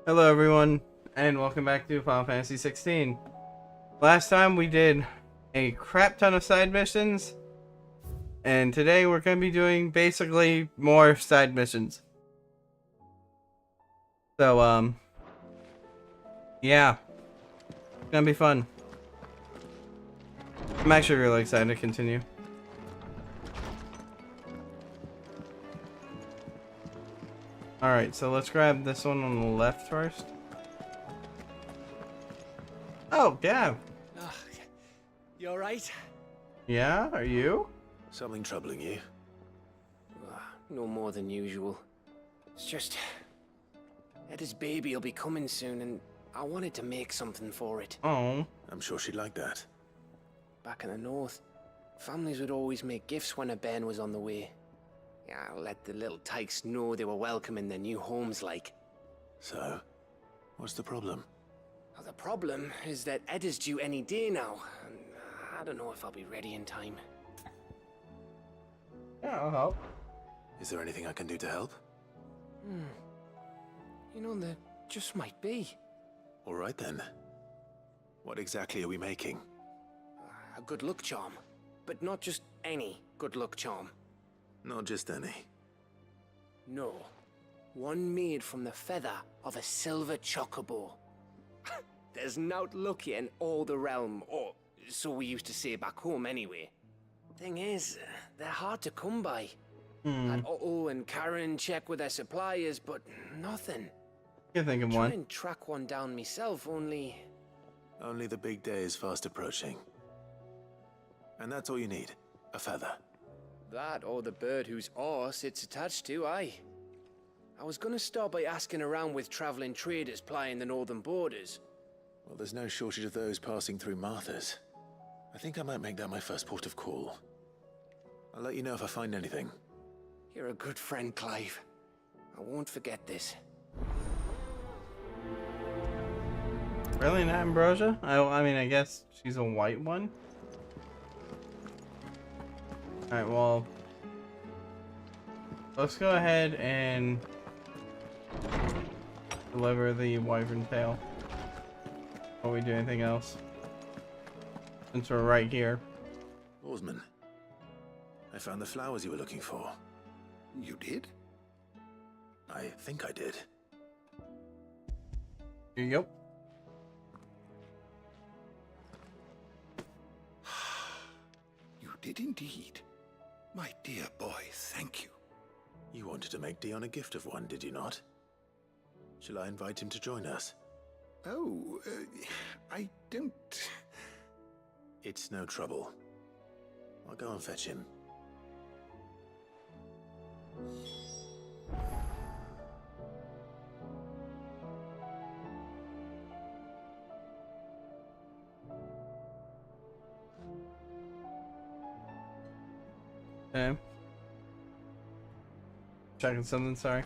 Hello everyone, and welcome back to Final Fantasy 16. Last time we did a crap ton of side missions, and today we're going to be doing basically more side missions. So, yeah, it's going to be fun. I'm actually really excited to continue. Alright, so let's grab this one on the left first. Oh, yeah. You alright? Yeah, are you? Something troubling you? No more than usual. It's just... Eda's baby will be coming soon and I wanted to make something for it. Oh. I'm sure she'd like that. Back in the north, families would always make gifts when a bairn was on the way. Yeah, let the little tykes know they were welcome in their new homes like. So, what's the problem? Well, the problem is that Eda's due any day now, and I don't know if I'll be ready in time. Yeah, I'll help. Is there anything I can do to help? You know, there just might be. All right then. What exactly are we making? A good luck charm. But not just any good luck charm. Not just any. No. One made from the feather of a silver chocobo. There's naught lucky in all the realm, or so we used to say back home anyway. Thing is, they're hard to come by. Had Otto and Karen check with their suppliers, but nothing. You're thinking Try one. and track one down myself, only... Only the big day is fast approaching. And that's all you need. A feather. That or the bird whose horse it's attached to, aye. I was gonna start by asking around with traveling traders plying the northern borders. Well, there's no shortage of those passing through Martha's. I think I might make that my first port of call. I'll let you know if I find anything. You're a good friend, Clive. I won't forget this. Really, not Ambrosia? I mean, I guess she's a white one. Alright, well, let's go ahead and deliver the wyvern tail before we do anything else, since we're right here. Oarsman, I found the flowers you were looking for. You did? I think I did. Yep. You did indeed. My dear boy, thank you. You wanted to make Dion a gift of one, did you not? Shall I invite him to join us? Oh, I don't... It's no trouble. I'll go and fetch him. Okay. Checking something, sorry.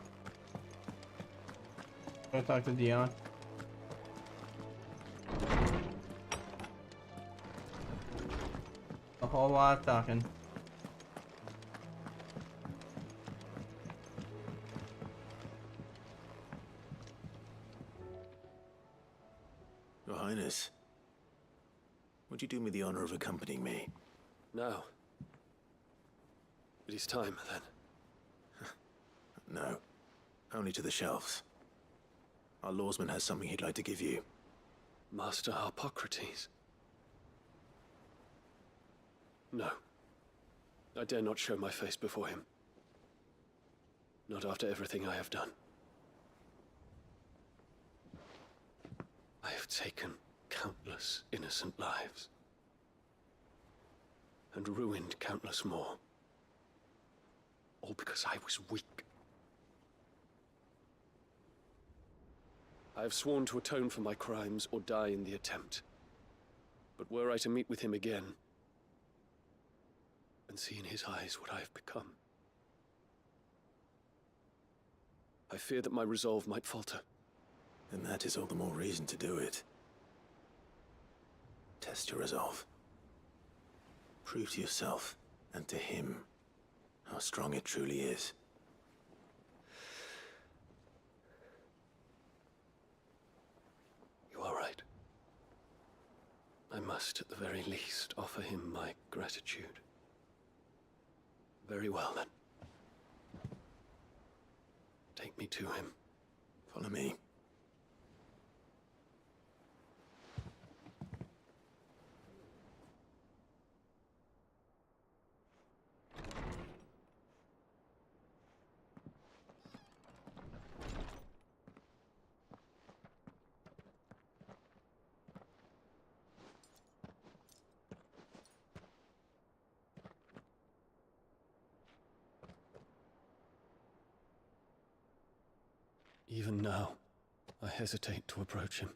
I'm gonna talk to Dion. A whole lot of talking. Your Highness, would you do me the honor of accompanying me? No. It is time, then. No, only to the shelves. Our lawsman has something he'd like to give you. Master Harpocrates. No. I dare not show my face before him. Not after everything I have done. I have taken countless innocent lives. And ruined countless more. All because I was weak. I have sworn to atone for my crimes or die in the attempt. But were I to meet with him again, and see in his eyes what I have become, I fear that my resolve might falter. Then that is all the more reason to do it. Test your resolve. Prove to yourself, and to him, how strong it truly is. I must, at the very least, offer him my gratitude. Very well, then. Take me to him. Follow me. Even now, I hesitate to approach him.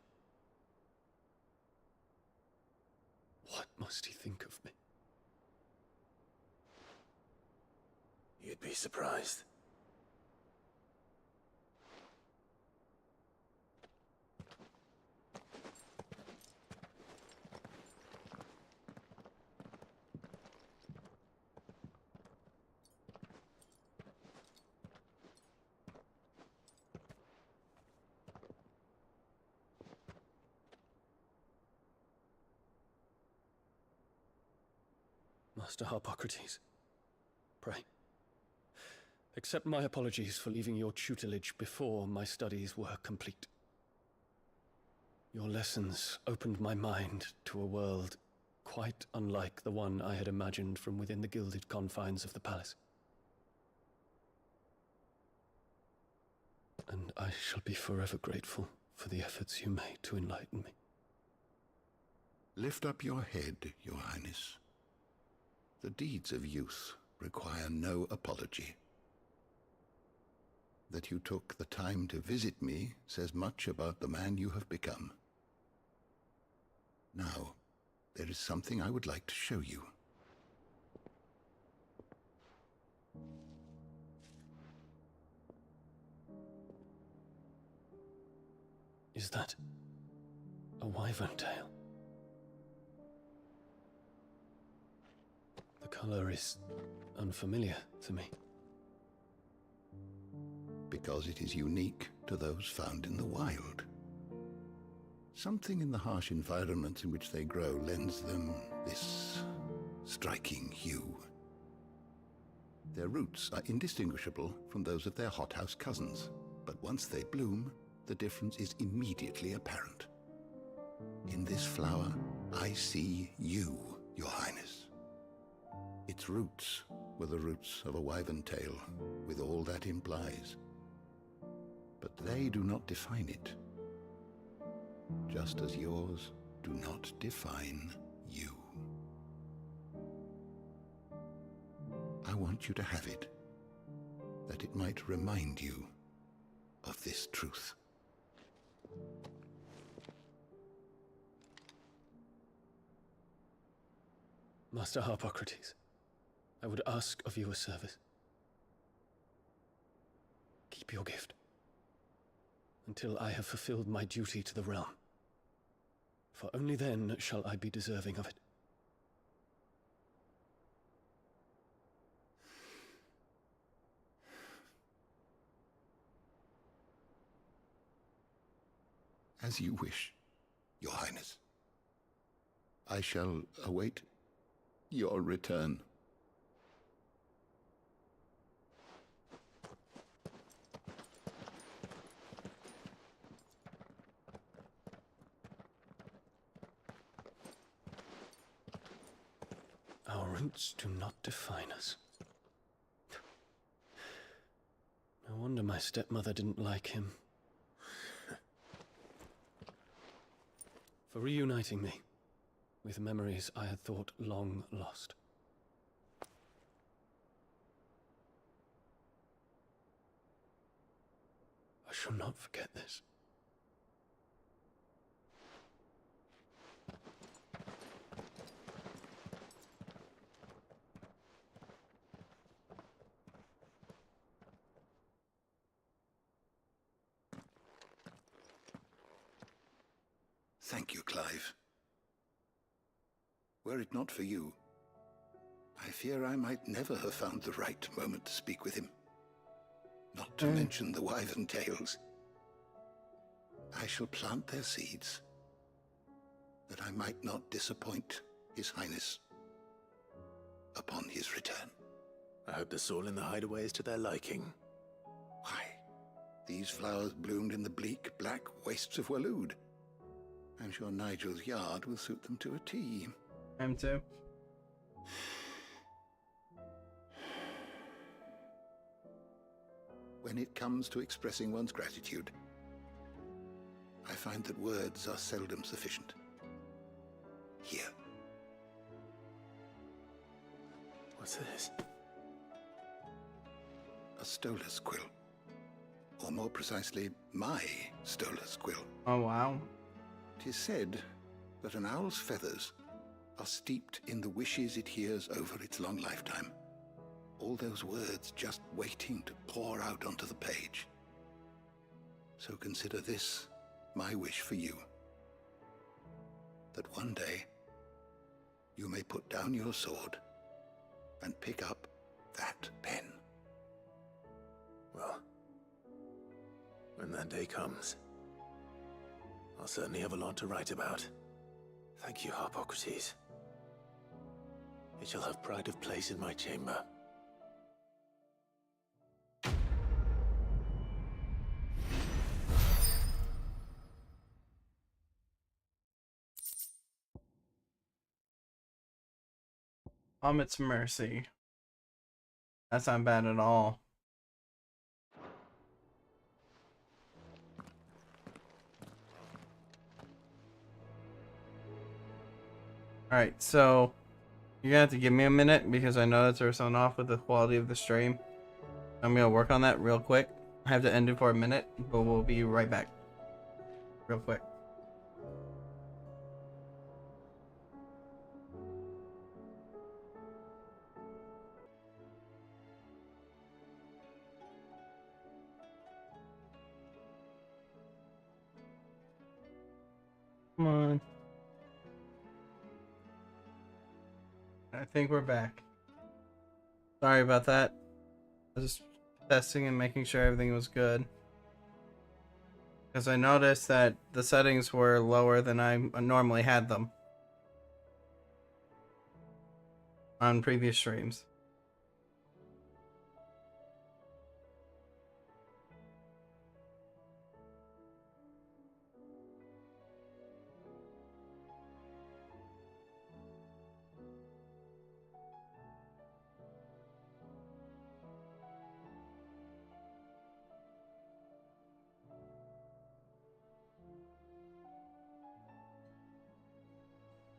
What must he think of me? You'd be surprised. Master Harpocrates, pray, accept my apologies for leaving your tutelage before my studies were complete. Your lessons opened my mind to a world quite unlike the one I had imagined from within the gilded confines of the palace. And I shall be forever grateful for the efforts you made to enlighten me. Lift up your head, Your Highness. The deeds of youth require no apology. That you took the time to visit me says much about the man you have become. Now, there is something I would like to show you. Is that a wyvern tail? The color is unfamiliar to me. Because it is unique to those found in the wild. Something in the harsh environments in which they grow lends them this striking hue. Their roots are indistinguishable from those of their hothouse cousins, but once they bloom, the difference is immediately apparent. In this flower, I see you, Your Highness. Its roots were the roots of a wyvern tail, with all that implies. But they do not define it, just as yours do not define you. I want you to have it, that it might remind you of this truth. Master Harpocrates, I would ask of you a service. Keep your gift until I have fulfilled my duty to the realm, for only then shall I be deserving of it. As you wish, Your Highness. I shall await your return. Our roots do not define us. No wonder my stepmother didn't like him. For reuniting me with memories I had thought long lost. I shall not forget this. Thank you, Clive. Were it not for you, I fear I might never have found the right moment to speak with him. Not to mention the wyvern tales. I shall plant their seeds, that I might not disappoint His Highness upon his return. I hope the soil in the hideaway is to their liking. Why, these flowers bloomed in the bleak, black wastes of Waloed. I'm sure Nigel's yard will suit them to a T. Him too. When it comes to expressing one's gratitude, I find that words are seldom sufficient. Here. What's this? A Stolas quill. Or more precisely, my Stolas quill. Oh, wow. It is said that an owl's feathers are steeped in the wishes it hears over its long lifetime. All those words just waiting to pour out onto the page. So consider this my wish for you. That one day you may put down your sword and pick up that pen. Well, when that day comes, I'll certainly have a lot to write about. Thank you, Harpocrates. It shall have pride of place in my chamber. Its mercy. That's not bad at all. Alright, so you're gonna have to give me a minute because I know that there's something off with the quality of the stream. I'm gonna work on that real quick. I have to end it for a minute, but we'll be right back. Real quick. Come on. I think we're back. Sorry about that. I was just testing and making sure everything was good. Because I noticed that the settings were lower than I normally had them on previous streams.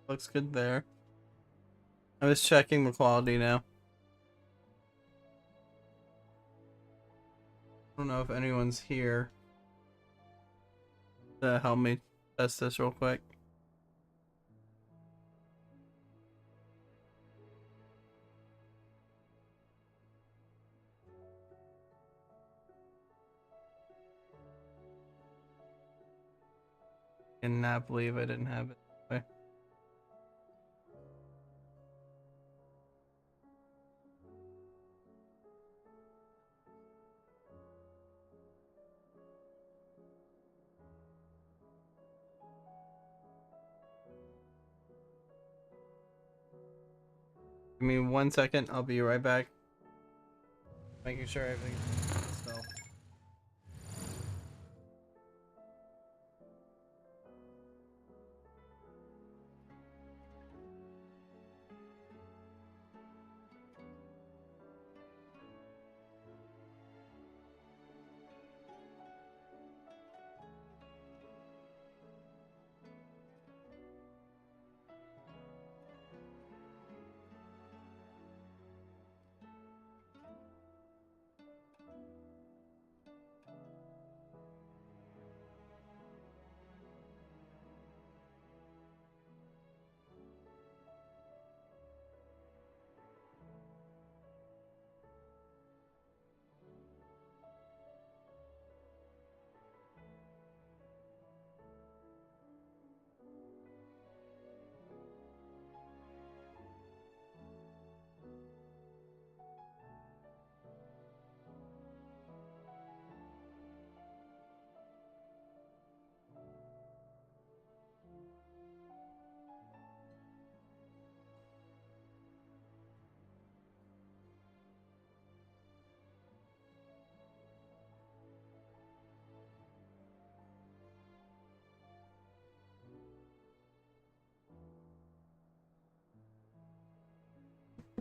Looks good there. I was checking the quality now. I don't know if anyone's here to help me test this real quick. Cannot believe I didn't have it. Okay. Give me 1 second, I'll be right back. Making sure everything's still.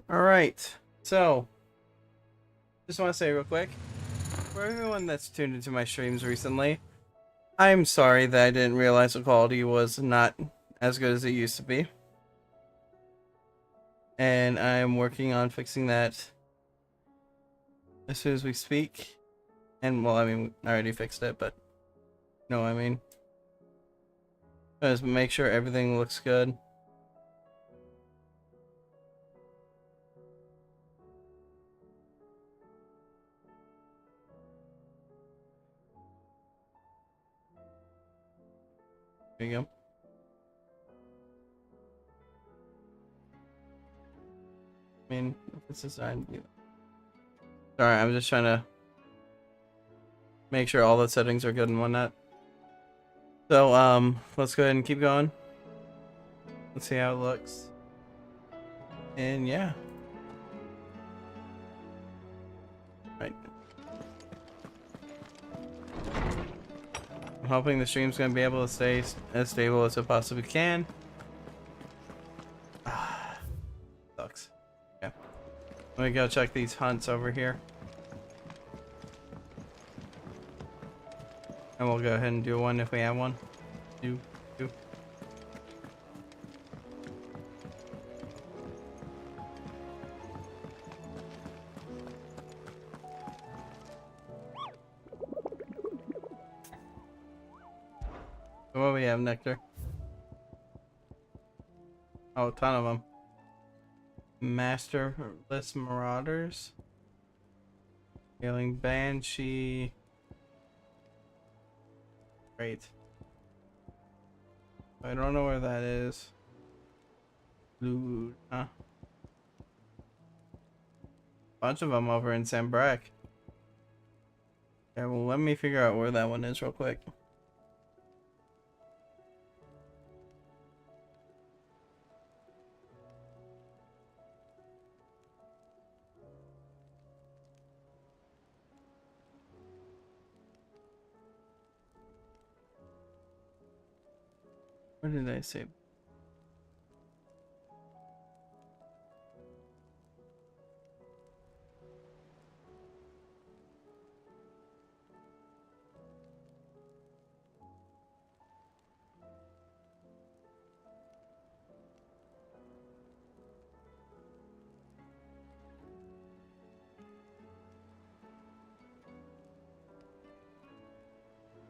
Alright, so just want to say real quick, for everyone that's tuned into my streams recently, I'm sorry that I didn't realize the quality was not as good as it used to be. And I'm working on fixing that as soon as we speak. And, well, I mean, I already fixed it, but no, I mean, just make sure everything looks good. There you go. I mean, if it's designed to be... Sorry, I'm just trying to make sure all the settings are good and whatnot. So, let's go ahead and keep going. Let's see how it looks. And yeah. Right. I'm hoping the stream's gonna be able to stay as stable as it possibly can. Sucks. Okay. Let me go check these hunts over here. And we'll go ahead and do one if we have one. Two. So what do we have, Nectar? Oh, a ton of them. Masterless Marauders. Healing Banshee. Great. I don't know where that is. Blue, huh? Bunch of them over in Sambrack. Okay, well, let me figure out where that one is real quick. What did I say?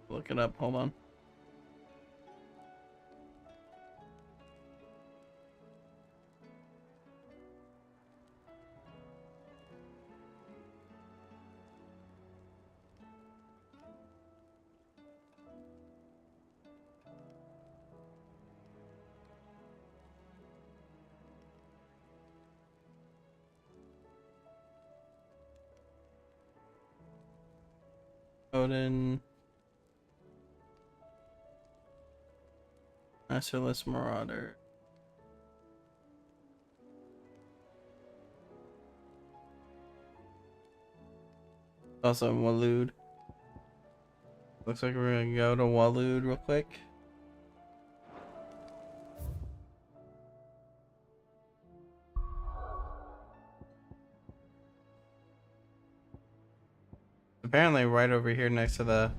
Look it up, hold on. Odin. Masterless Marauder. Also Waloed. Looks like we're gonna go to Waloed real quick. Apparently right over here next to the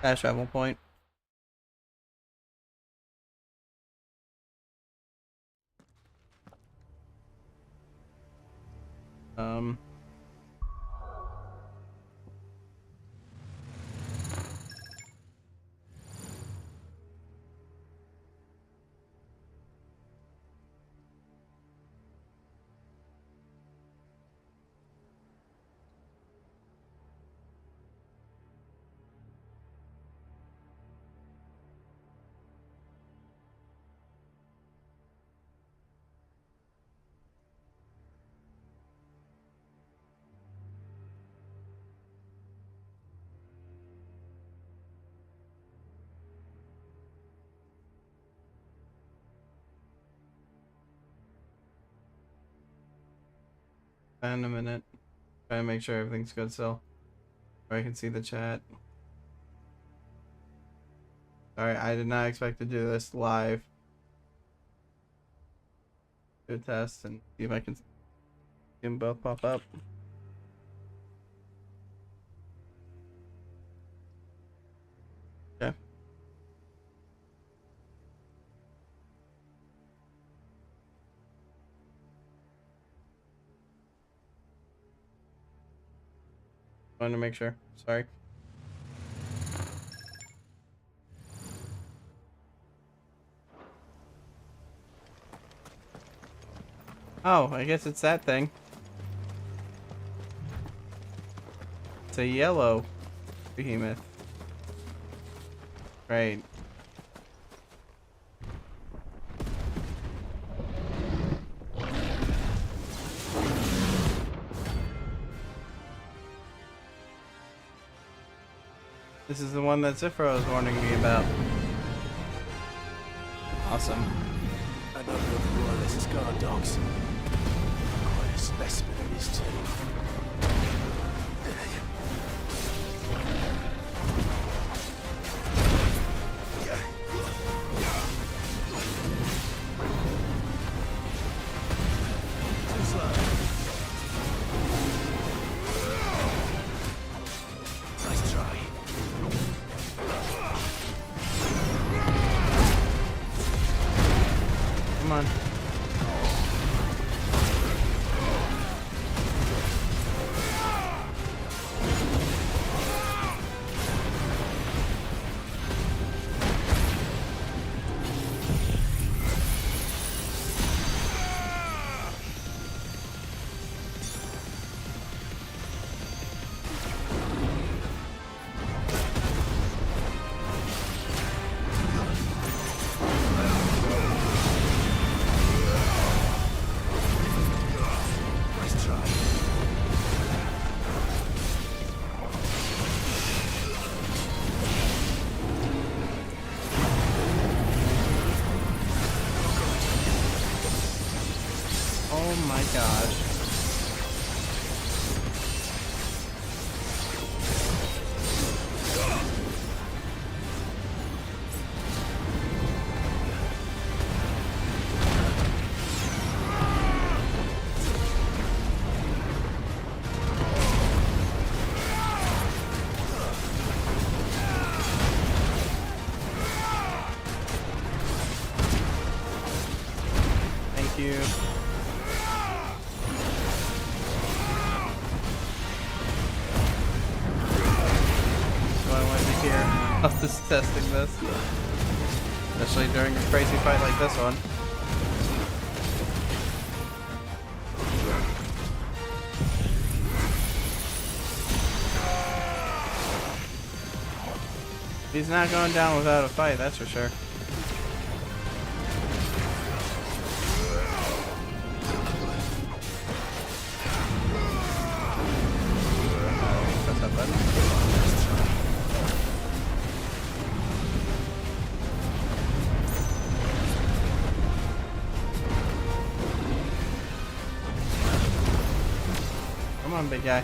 fast travel point. In a minute. Try to make sure everything's good still. Or I can see the chat. Sorry, I did not expect to do this live. do a test and see if I can see them both pop up. Okay. Wanted to make sure. Sorry. Oh, I guess it's that thing. It's a yellow behemoth. Right. This is the one that Zifra was warning me about. Awesome. Another of Royalist guard dogs. Quite a specimen of his team. Too slow. Nice try. Come on. Nice try. Oh my gosh. Thank you. So I wanted to hear us just testing this. Especially during a crazy fight like this one. He's not going down without a fight, that's for sure. Press that button. Come on, big guy.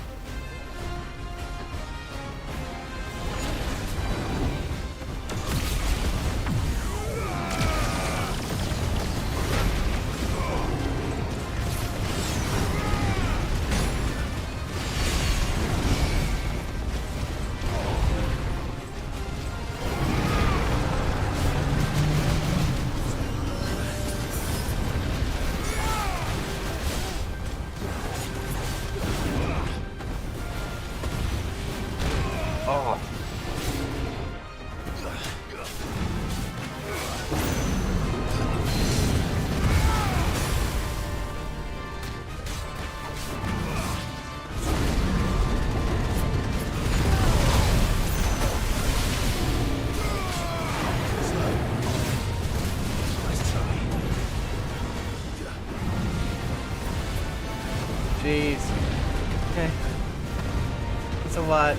Oh. Jeez. Okay. It's a lot.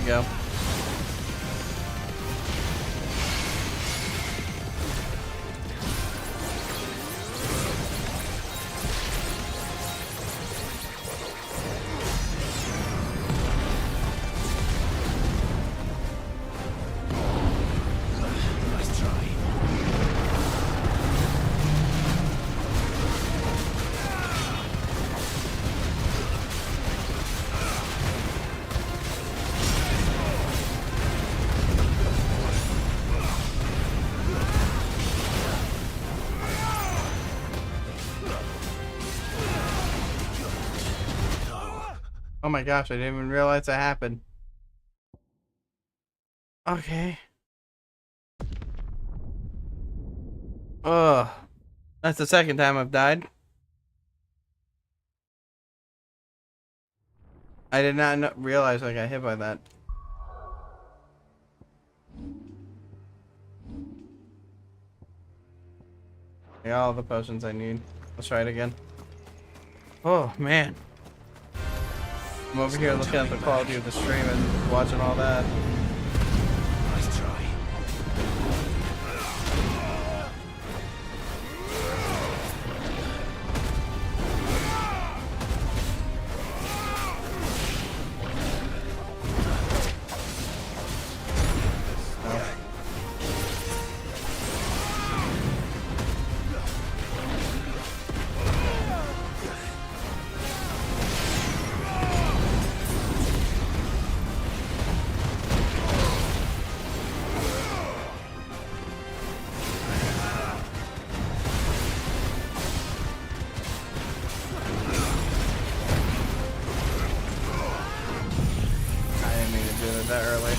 go. Oh my gosh, I didn't even realize that happened. Okay. Ugh. That's the second time I've died. I did not realize I got hit by that. I got all the potions I need. Let's try it again. Oh man. I'm over here looking at the quality of the stream and watching all that. Nice try. That early.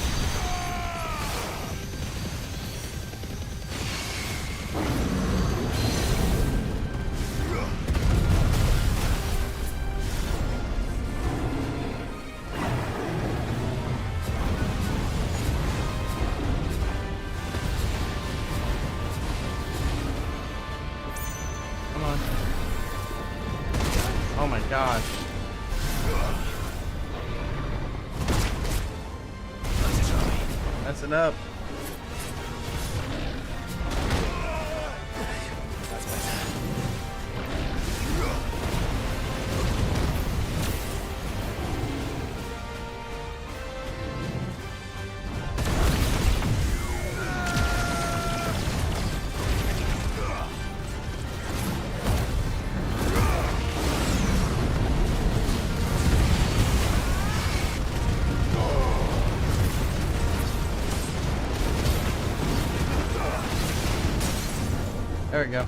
Come on. Oh my gosh. Messing up. There we go.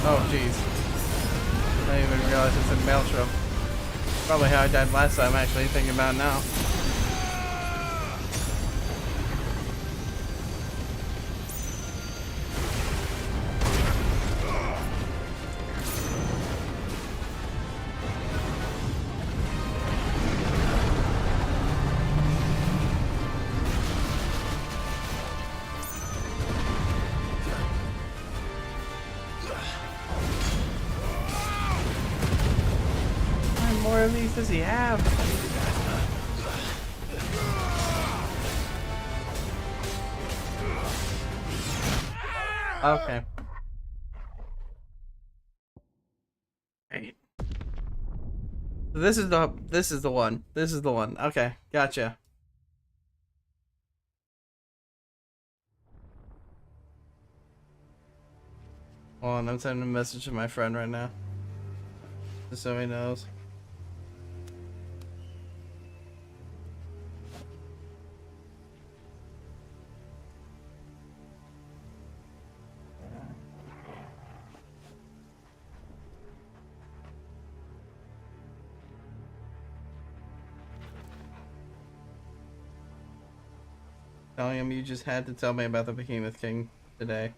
Oh jeez. I didn't even realize it's in Maelstrom. Probably how I died last time, actually, thinking about it now. How many more of these does he have? Okay. This is the one. This is the one. Okay, gotcha. Hold on, I'm sending a message to my friend right now. Just so he knows. Telling him you just had to tell me about the Behemoth King today.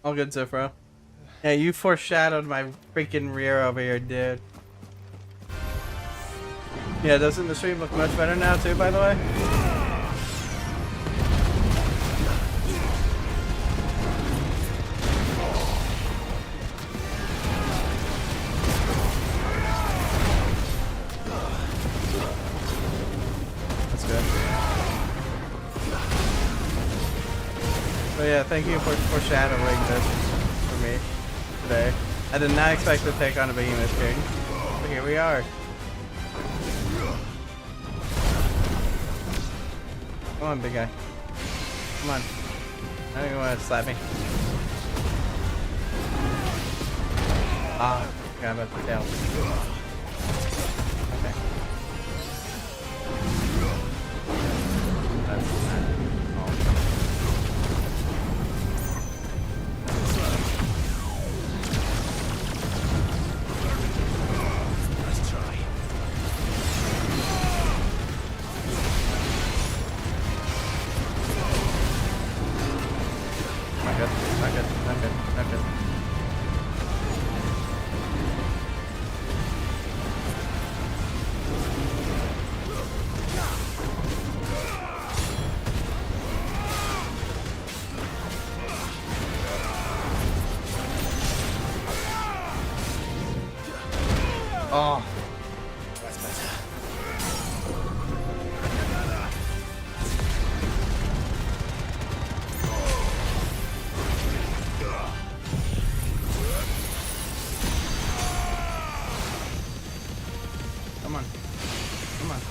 All good so far. Yeah, you foreshadowed my freaking rear over here, dude. Yeah, doesn't the stream look much better now too, by the way? That's good. So yeah, thank you for foreshadowing this for me today. I did not expect to take on a Behemoth King, but here we are. Come on, big guy. Come on. I don't even want to slap me. Ah, forgot about the tail. Okay. That's not all. Nice try. Not good, not good, not good, not good. Oh. That's better. Come on. Come on.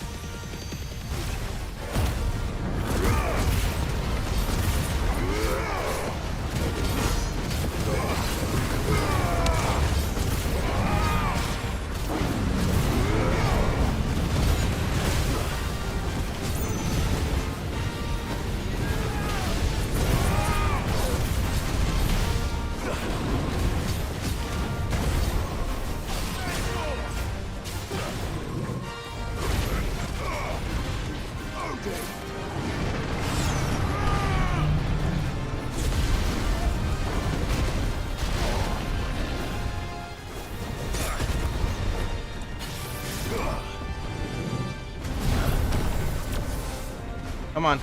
Come on.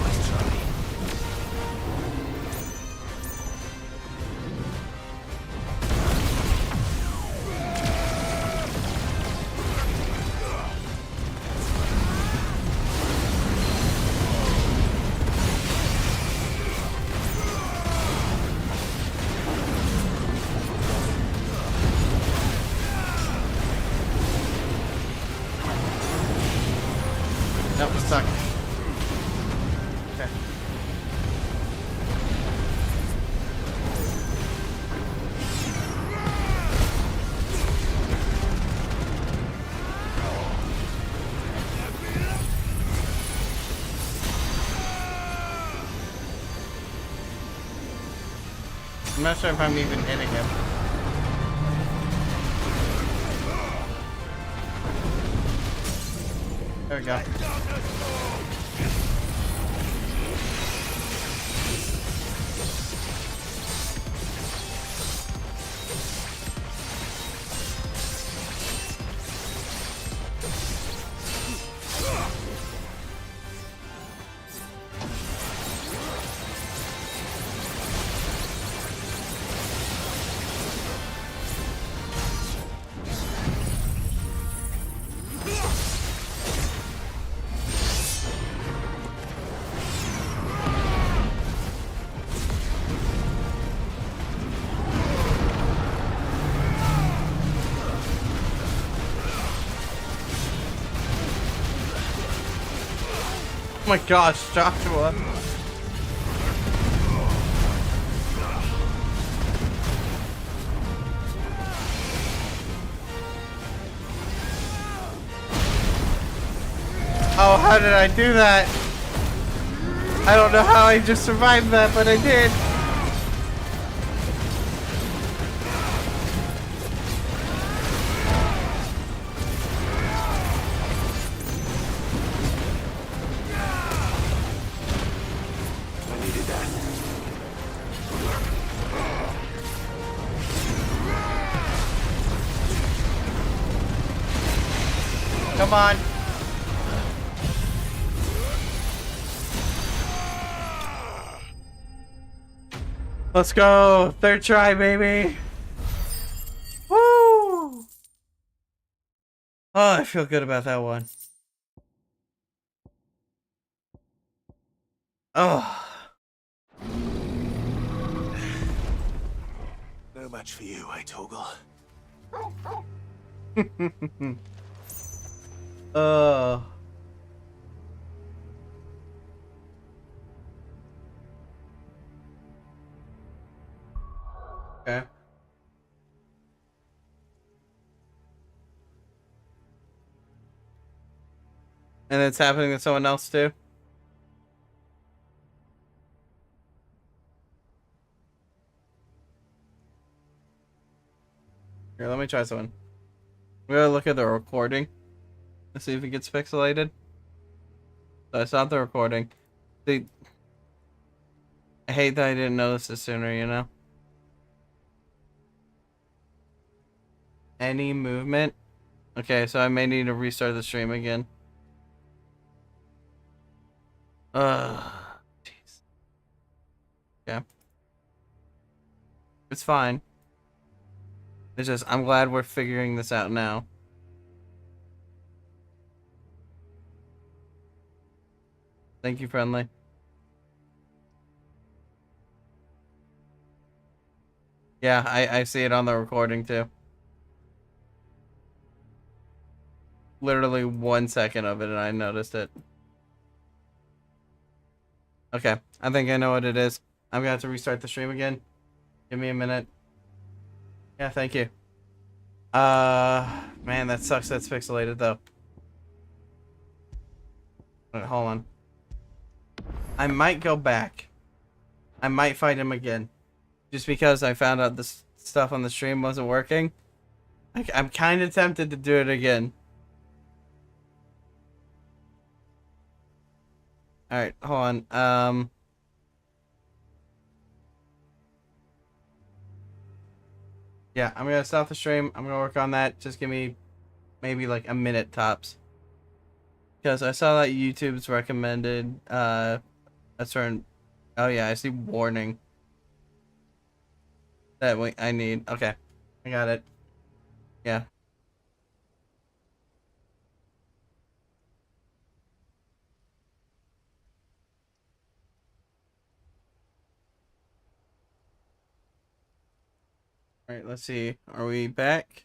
Nice try. I'm not sure if I'm even hitting him. There we go. Oh my gosh, Joshua. Oh, how did I do that? I don't know how I just survived that, but I did. Come on. Let's go. Third try, baby. Woo! Oh, I feel good about that one. Oh. No match for you, eh, Torgal? Oh. Okay. And it's happening to someone else too? Here, let me try something. We're gonna look at the recording. Let's see if it gets pixelated. So I stopped the recording. See, I hate that I didn't notice this sooner, you know? Any movement? Okay, so I may need to restart the stream again. Jeez. Yeah. It's fine. It's just, I'm glad we're figuring this out now. Thank you, friendly. Yeah, I see it on the recording too. Literally 1 second of it and I noticed it. Okay, I think I know what it is. I'm gonna have to restart the stream again. Give me a minute. Yeah, thank you. Man, that sucks that's pixelated though. Wait, hold on. I might go back. I might fight him again. Just because I found out this stuff on the stream wasn't working. I'm kind of tempted to do it again. Alright, hold on. Yeah, I'm gonna stop the stream. I'm gonna work on that. Just give me maybe like a minute tops. Because I saw that YouTube's recommended a certain... Oh yeah, I see warning. That I need. Okay, I got it. Yeah. Alright, let's see. Are we back?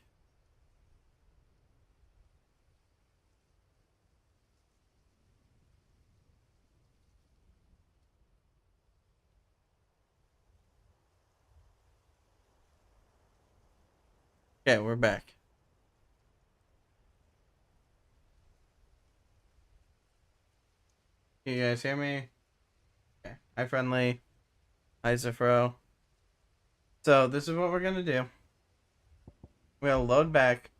Okay, we're back. Can you guys hear me? Okay. Hi, friendly. Hi, Zafro. So this is what we're gonna do. We're gonna load back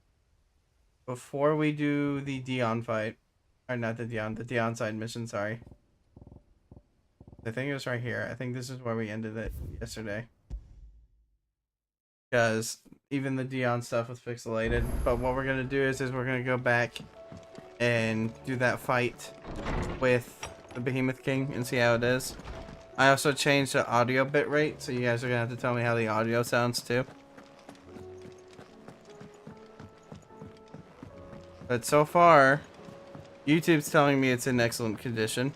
before we do the Dion fight. Or not the Dion side mission, sorry. I think it was right here. I think this is where we ended it yesterday. Because even the Dion stuff was pixelated. But what we're gonna do is we're gonna go back and do that fight with the Behemoth King and see how it is. I also changed the audio bitrate, so you guys are gonna have to tell me how the audio sounds too. But so far, YouTube's telling me it's in excellent condition.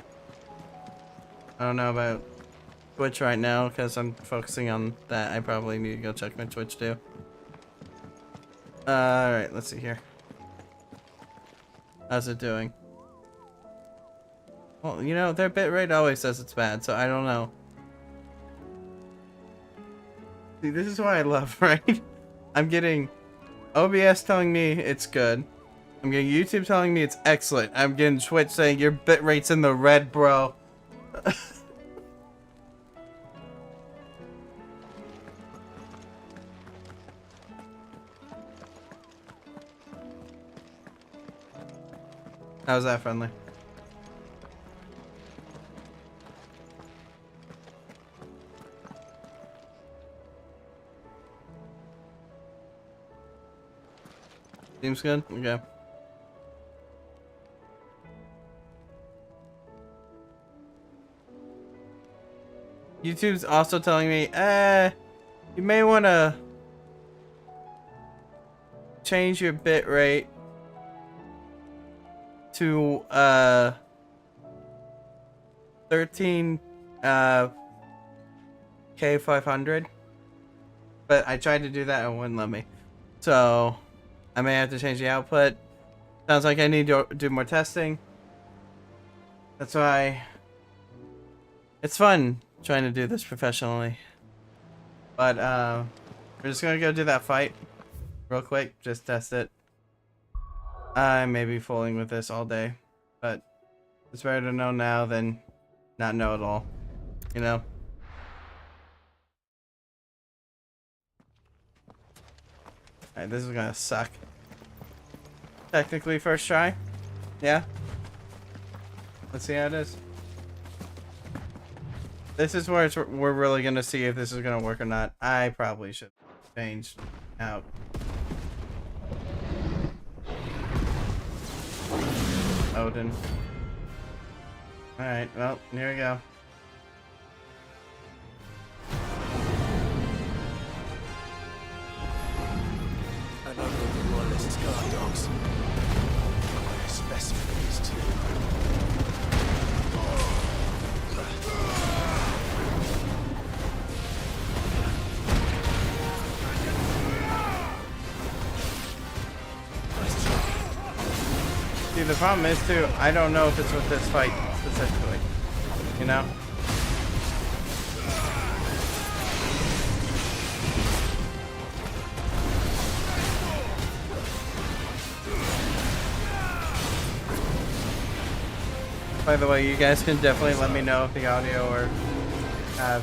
I don't know about Twitch right now because I'm focusing on that. I probably need to go check my Twitch too. Alright, let's see here. How's it doing? Well, you know, their bitrate always says it's bad, so I don't know. See, this is what I love, right? I'm getting OBS telling me it's good. I'm getting YouTube telling me it's excellent. I'm getting Twitch saying your bitrate's in the red, bro. How's that friendly? Seems good? Okay. YouTube's also telling me, you may want to change your bitrate to 13 K500, but I tried to do that and it wouldn't let me, so I may have to change the output. Sounds like I need to do more testing. That's why it's fun trying to do this professionally. But we're just gonna go do that fight real quick, just test it. I may be fooling with this all day, but it's better to know now than not know at all, you know? Alright, this is gonna suck. Technically first try. Yeah? Let's see how it is. This is where we're really gonna see if this is gonna work or not. I probably should change out. Odin. Alright, well, here we go. I don't know the royalist guard dogs. It's best for these two. See, the problem is too, I don't know if it's with this fight specifically, you know? By the way, you guys can definitely let me know if the audio or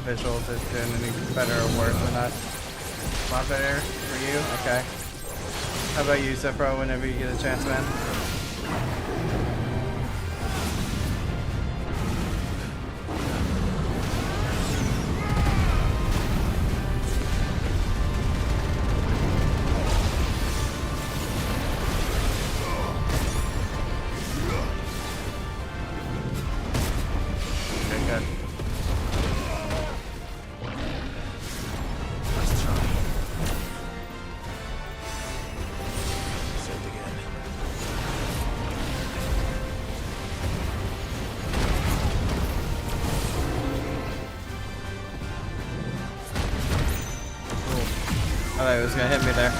visuals is doing any better or worse or not. A lot better for you? Okay. How about you, Zepro, whenever you get a chance, man? I thought it was gonna hit me there.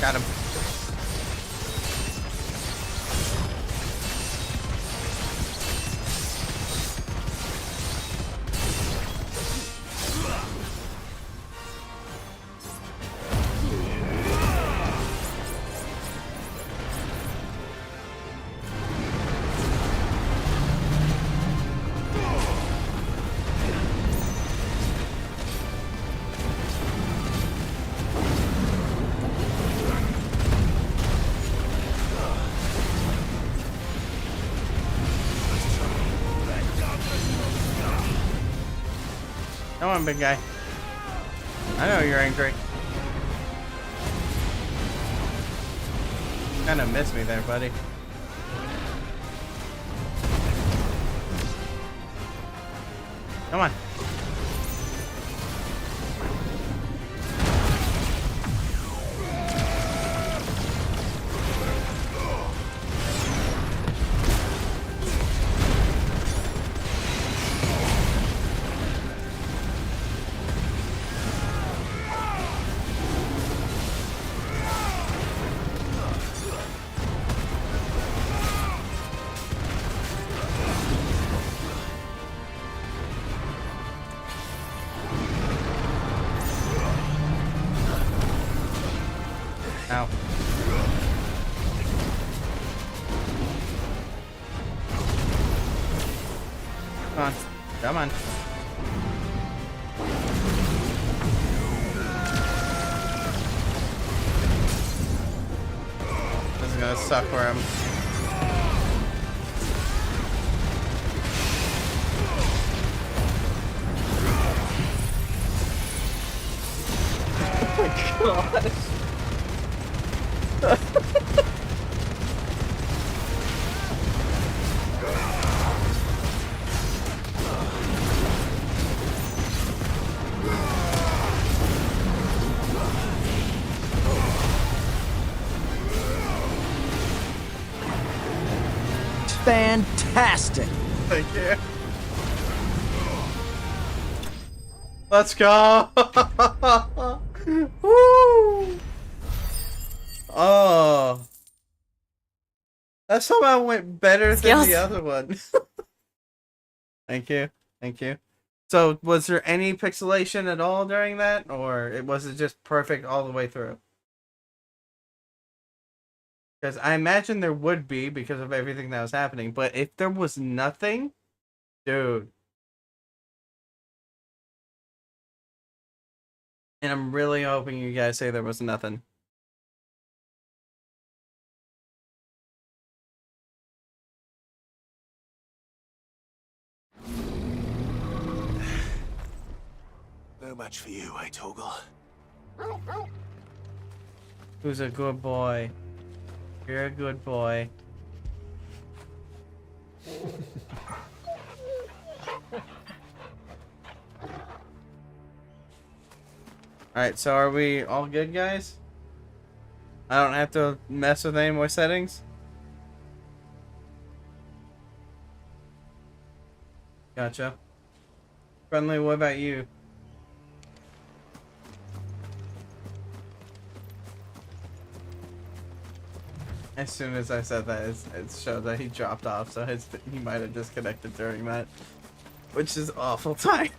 Got him. Come on, big guy. I know you're angry. Kinda missed me there, buddy. Come on. Ow. Come on. Come on. This is gonna suck for him. Oh my god. Fantastic! Thank you. Let's go! Woo! Oh. That somehow went better than the other one. Thank you. Thank you. So, was there any pixelation at all during that? Or was it just perfect all the way through? Because I imagine there would be because of everything that was happening. But if there was nothing, dude. And I'm really hoping you guys say there was nothing. No match for you, eh, Torgal? Who's a good boy? You're a good boy. Alright, so are we all good, guys? I don't have to mess with any more settings? Gotcha. Friendly, what about you? As soon as I said that, it showed that he dropped off, so he might have disconnected during that. Which is awful timing.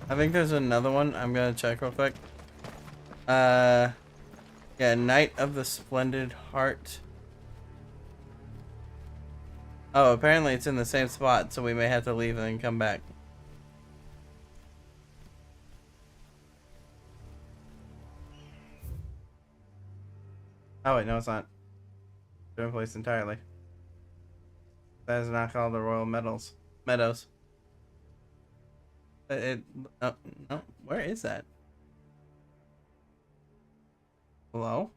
I think there's another one. I'm gonna check real quick. Yeah, Knight of the Splendid Heart. Oh, apparently it's in the same spot, so we may have to leave and then come back. Oh wait, no it's not. Different place entirely. That is not called the Royal Meadows. No, where is that? Hello?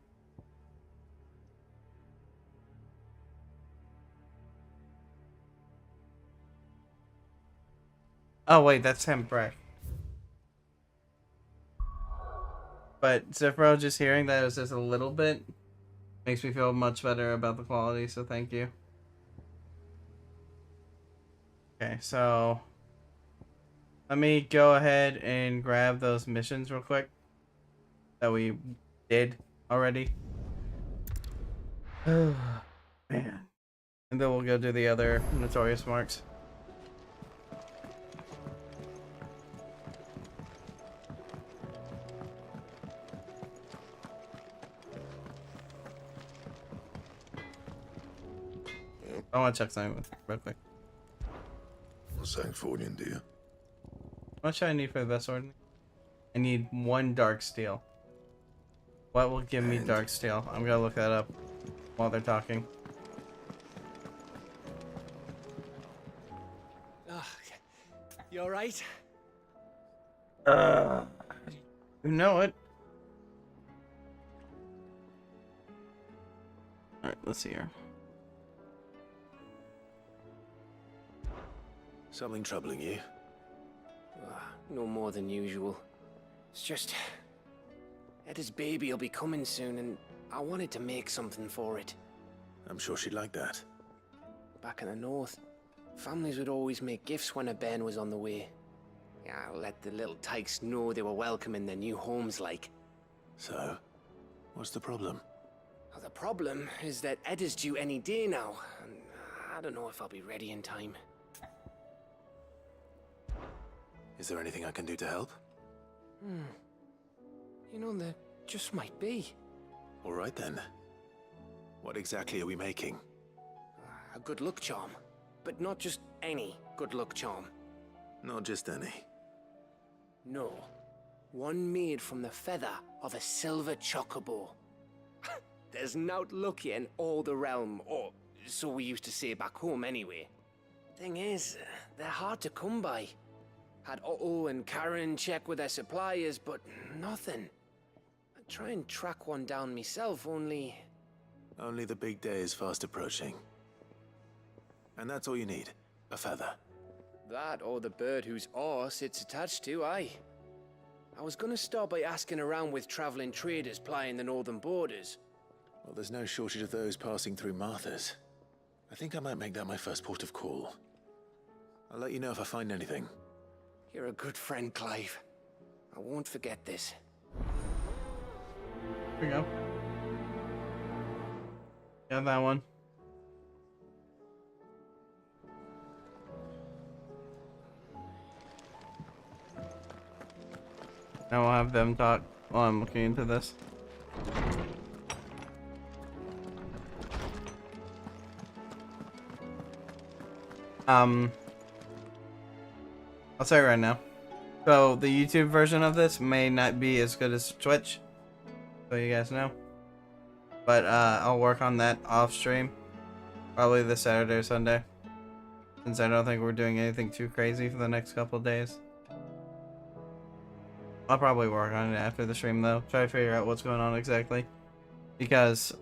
Oh wait, that's Hempreck. But Zephyro, just hearing that it was just a little bit makes me feel much better about the quality, so thank you. Okay, so let me go ahead and grab those missions real quick that we did already. Man. And then we'll go do the other notorious marks. I want to check something real quick. What Sancfordian do you? How much do I need for the best sword? I need 1 dark steel. What will give me dark steel? I'm gonna look that up while they're talking. You alright? You know it. Alright, let's see here. Something troubling you? No more than usual. It's just... Eda's baby will be coming soon, and I wanted to make something for it. I'm sure she'd like that. Back in the north, families would always make gifts when a bairn was on the way. Yeah, let the little tykes know they were welcome in their new homes, like. So, what's the problem? Well, the problem is that Eda's due any day now, and I don't know if I'll be ready in time. Is there anything I can do to help? You know, there just might be. All right then. What exactly are we making? A good luck charm. But not just any good luck charm. Not just any. No. One made from the feather of a silver chocobo. There's nowt lucky in all the realm, or so we used to say back home anyway. Thing is, they're hard to come by. Had Otto and Karen check with their suppliers, but nothing. I'd try and track one down myself, only... Only the big day is fast approaching. And that's all you need, a feather. That or the bird whose horse it's attached to, aye. I was gonna start by asking around with traveling traders plying the northern borders. Well, there's no shortage of those passing through Martha's. I think I might make that my first port of call. I'll let you know if I find anything. You're a good friend, Clive. I won't forget this. Here we go. Got that one. Now we'll have them talk while I'm looking into this. I'll say right now. So the YouTube version of this may not be as good as Twitch, so you guys know. But I'll work on that off stream, probably this Saturday or Sunday, since I don't think we're doing anything too crazy for the next couple of days. I'll probably work on it after the stream though, try to figure out what's going on exactly, because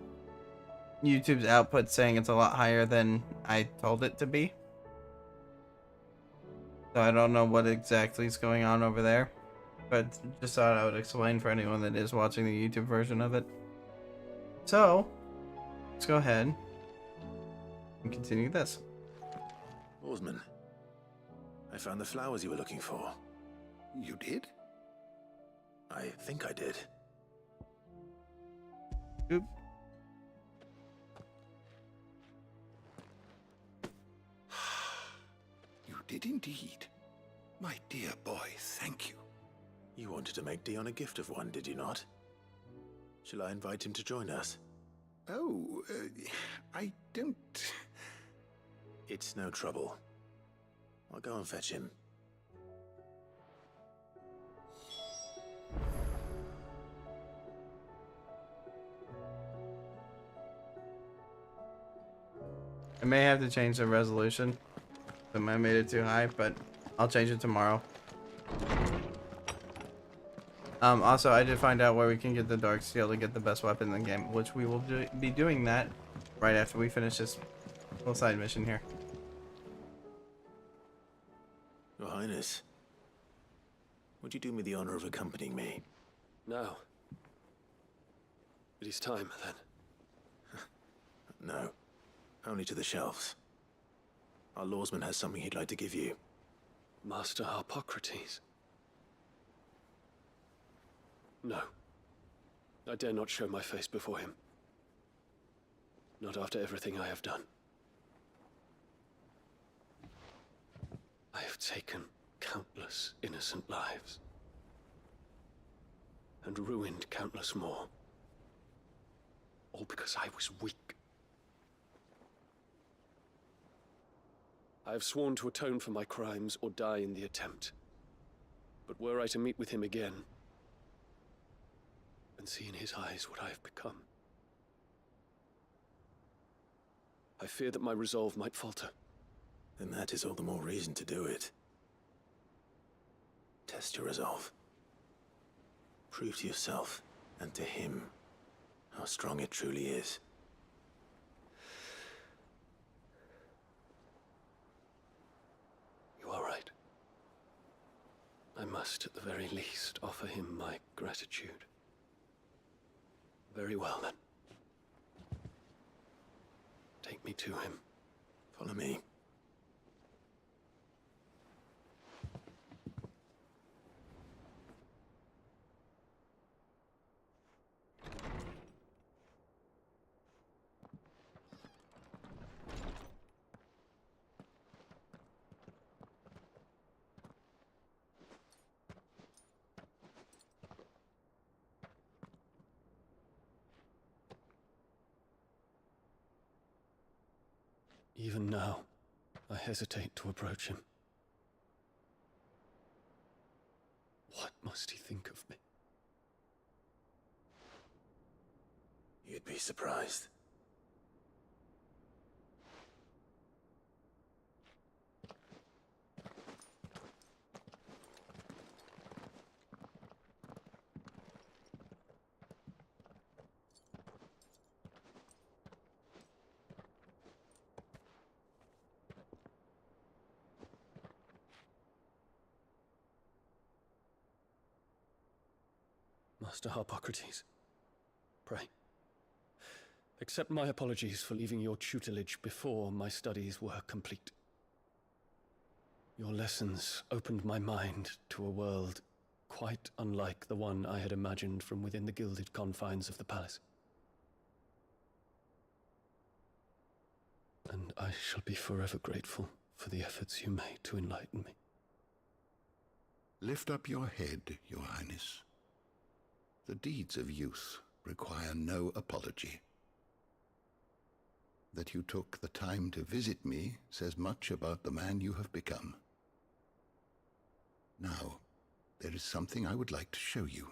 YouTube's output saying it's a lot higher than I told it to be. So I don't know what exactly is going on over there, but just thought I would explain for anyone that is watching the YouTube version of it. So, let's go ahead and continue this. Oarsman, I found the flowers you were looking for. You did? I think I did. Oop. You did indeed. My dear boy, thank you. You wanted to make Dion a gift of one, did you not? Shall I invite him to join us? Oh, I don't... It's no trouble. I'll go and fetch him. I may have to change the resolution. I made it too high, but I'll change it tomorrow. Also, I did find out where we can get the dark steel to get the best weapon in the game, which we will be doing that right after we finish this little side mission here. Your Highness, would you do me the honor of accompanying me? Now. It is time, then. No, only to the shelves. Our lawsman has something he'd like to give you. Master Hippocrates. No. I dare not show my face before him. Not after everything I have done. I have taken countless innocent lives. And ruined countless more. All because I was weak. I have sworn to atone for my crimes or die in the attempt. But were I to meet with him again, and see in his eyes what I have become, I fear that my resolve might falter. Then that is all the more reason to do it. Test your resolve. Prove to yourself, and to him, how strong it truly is. You are right. I must, at the very least, offer him my gratitude. Very well, then. Take me to him. Follow me. Even now, I hesitate to approach him. What must he think of me? You'd be surprised. Master Harpocrates, pray, accept my apologies for leaving your tutelage before my studies were complete. Your lessons opened my mind to a world quite unlike the one I had imagined from within the gilded confines of the palace. And I shall be forever grateful for the efforts you made to enlighten me. Lift up your head, Your Highness. The deeds of youth require no apology. That you took the time to visit me says much about the man you have become. Now, there is something I would like to show you.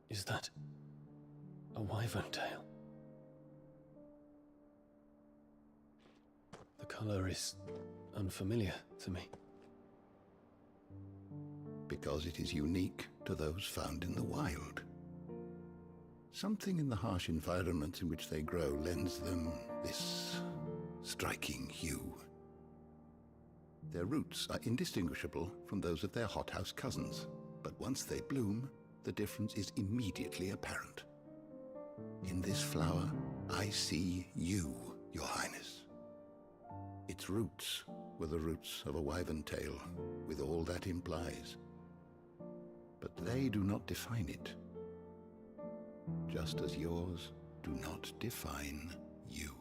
Is that a wyvern tail? The color is unfamiliar to me. Because it is unique to those found in the wild. Something in the harsh environment in which they grow lends them this striking hue. Their roots are indistinguishable from those of their hothouse cousins, but once they bloom, the difference is immediately apparent. In this flower, I see you, Your Highness. Its roots were the roots of a wyvern tail, with all that implies. But they do not define it, just as yours do not define you.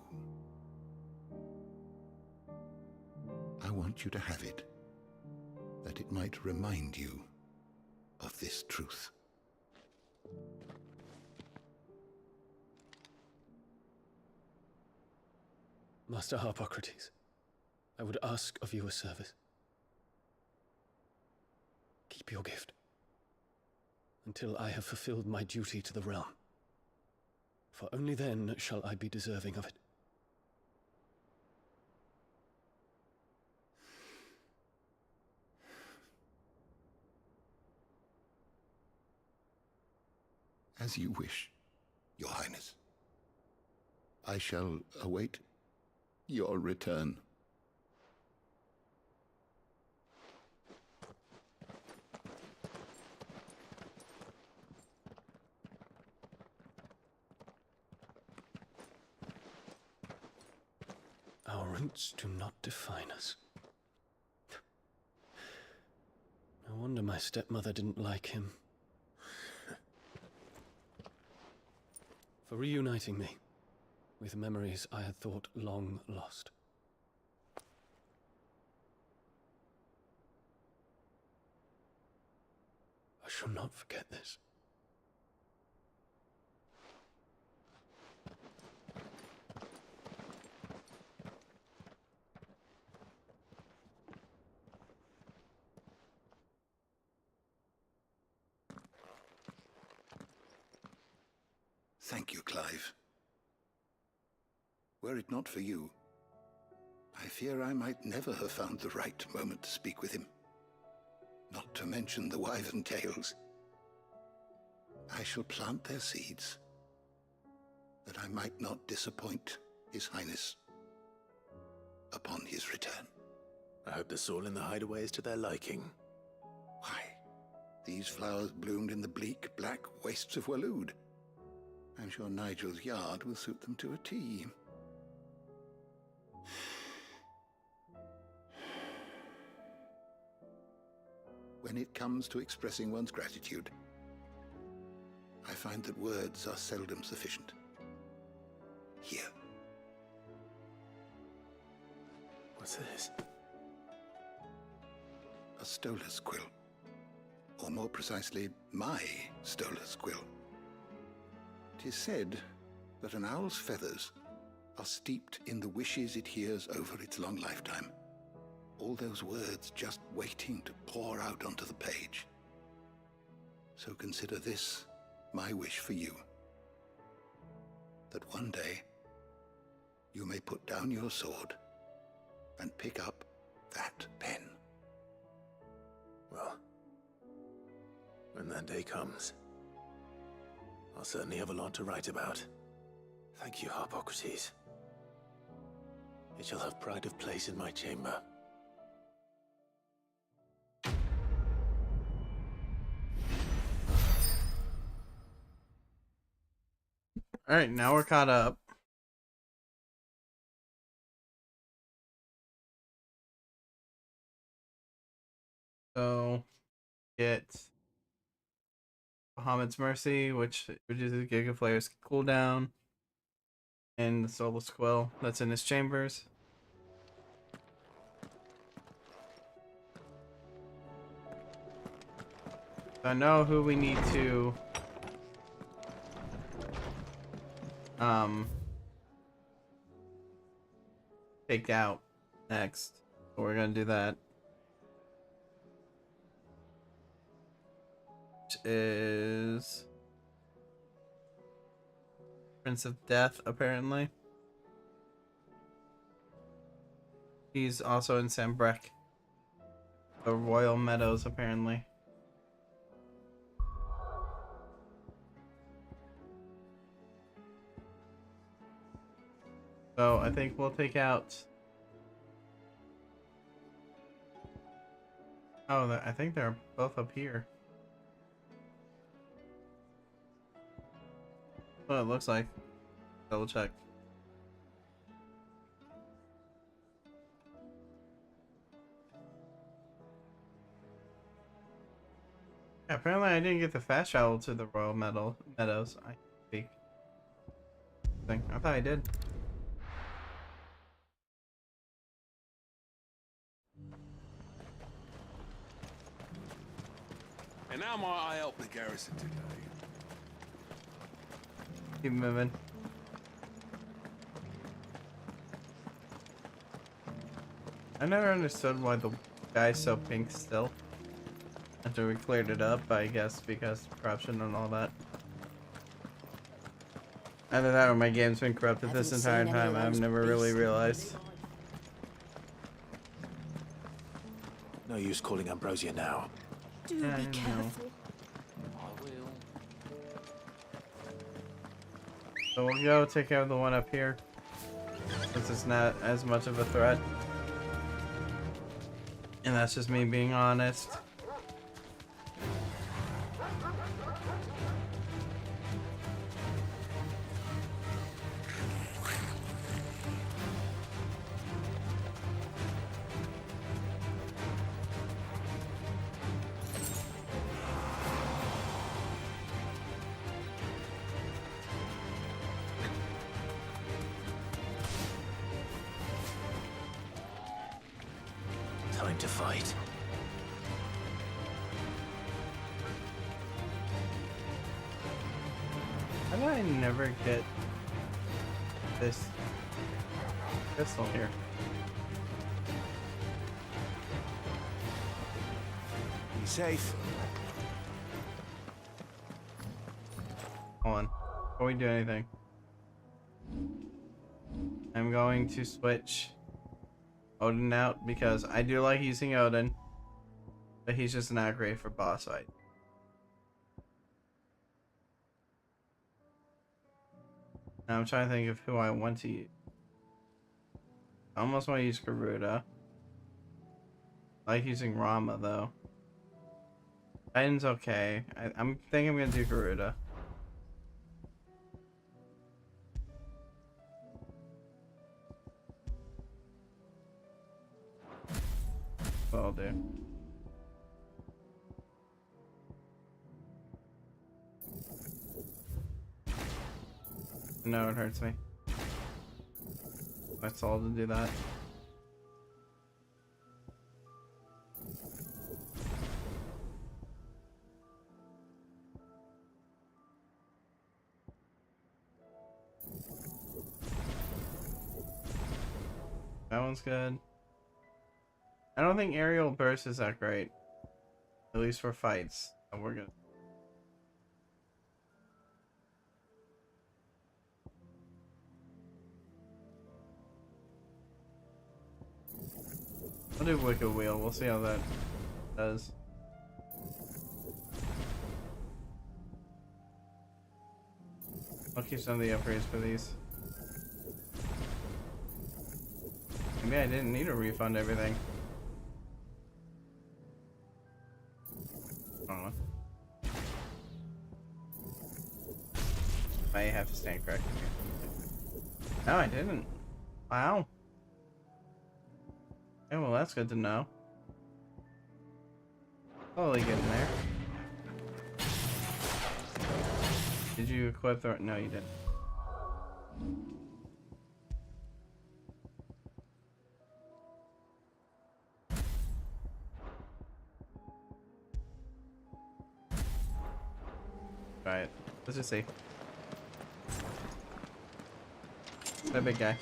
I want you to have it, that it might remind you of this truth. Master Harpocrates, I would ask of you a service. Keep your gift until I have fulfilled my duty to the realm, for only then shall I be deserving of it. As you wish, Your Highness. I shall await your return. Our roots do not define us. No wonder my stepmother didn't like him. For reuniting me with memories I had thought long lost. I shall not forget this. Thank you, Clive. Were it not for you, I fear I might never have found the right moment to speak with him. Not to mention the wyvern tales. I shall plant their seeds, that I might not disappoint His Highness upon his return. I hope the soil in the hideaway is to their liking. Why, these flowers bloomed in the bleak, black wastes of Waloed. I'm sure Nigel's yard will suit them to a T. When it comes to expressing one's gratitude, I find that words are seldom sufficient. Here. What's this? A stolas quill. Or more precisely, my stolas quill. 'Tis said that an owl's feathers are steeped in the wishes it hears over its long lifetime. All those words just waiting to pour out onto the page. So consider this my wish for you. That one day, you may put down your sword and pick up that pen. Well, when that day comes, I'll certainly have a lot to write about. Thank you, Harpocrates. It shall have pride of place in my chamber. Alright, now we're caught up. So, get Bahamut's Mercy, which reduces Giga Flare's cooldown, and the Soulless Quill that's in his chambers. So I know who we need to take out next. So we're gonna do that. Which is Prince of Death, apparently. He's also in Sambrek. The Royal Meadows, apparently. So I think we'll take out. Oh, I think they're both up here. Well, it looks like. Double check. Yeah, apparently I didn't get the fast travel to the Royal Meadows. I think. I thought I did. And how might I help the garrison today? Keep moving. I never understood why the guy's so pink still. After we cleared it up, I guess because of corruption and all that. Either that or my game's been corrupted this entire time. I've never really realized. No use calling Ambrosia now. Do Yeah, be I know. careful. I will. So we'll go take care of the one up here. Since it's not as much of a threat. And that's just me being honest. Time to fight. How do I never get this pistol here? Be safe. Hold on. before we do anything, I'm going to switch Odin out because I do like using Odin, but he's just not great for boss fight. Now I'm trying to think of who I want to use. I almost want to use Garuda. I like using Rama though. Titan's okay. I'm thinking I'm gonna do Garuda. What I'll do. No, it hurts me. That's all to do that. That one's good. I don't think aerial burst is that great. At least for fights. So we're good. I'll do Wicked Wheel. We'll see how that does. I'll keep some of the upgrades for these. Maybe I didn't need to refund everything. I don't know. I have to stand corrected here. No, I didn't. Wow. Yeah, well, that's good to know. Slowly getting there. Did you equip the... No, you didn't. Alright, let's just see. That big guy.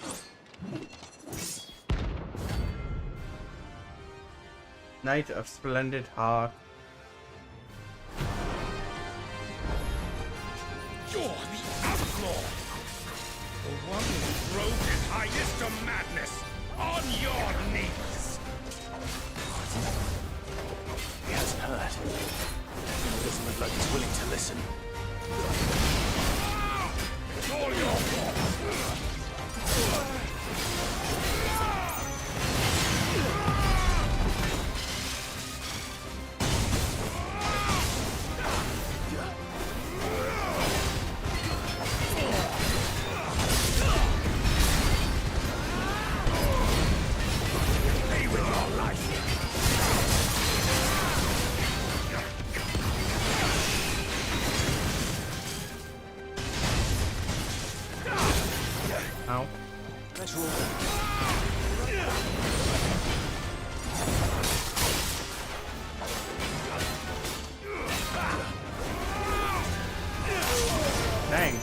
Knight of Splendid Heart. You're the outlaw! The one who drove his highest to madness! On your knees! He hasn't heard. He doesn't look like he's willing to listen. It's all your fault! Ow. Nice roll. Dang.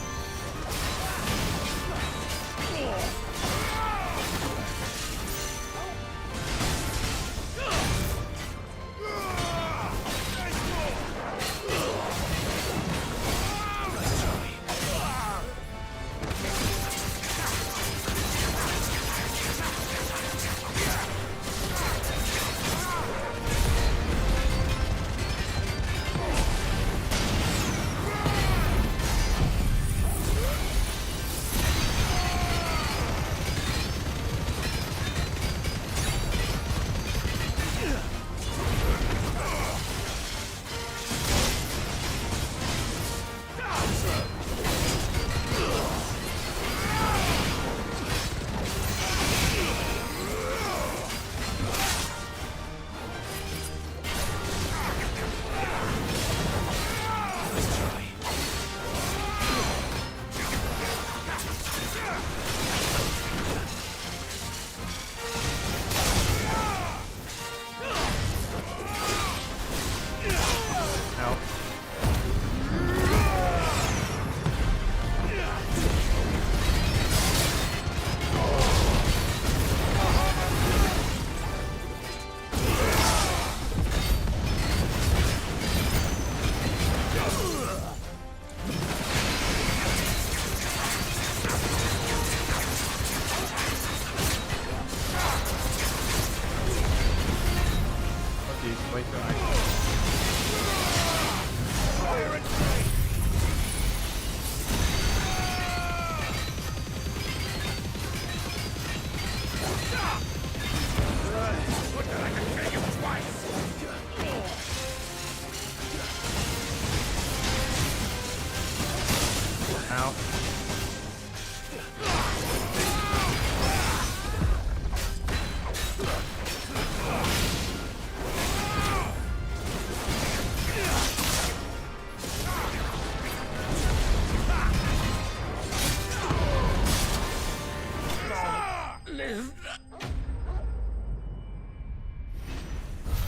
lived.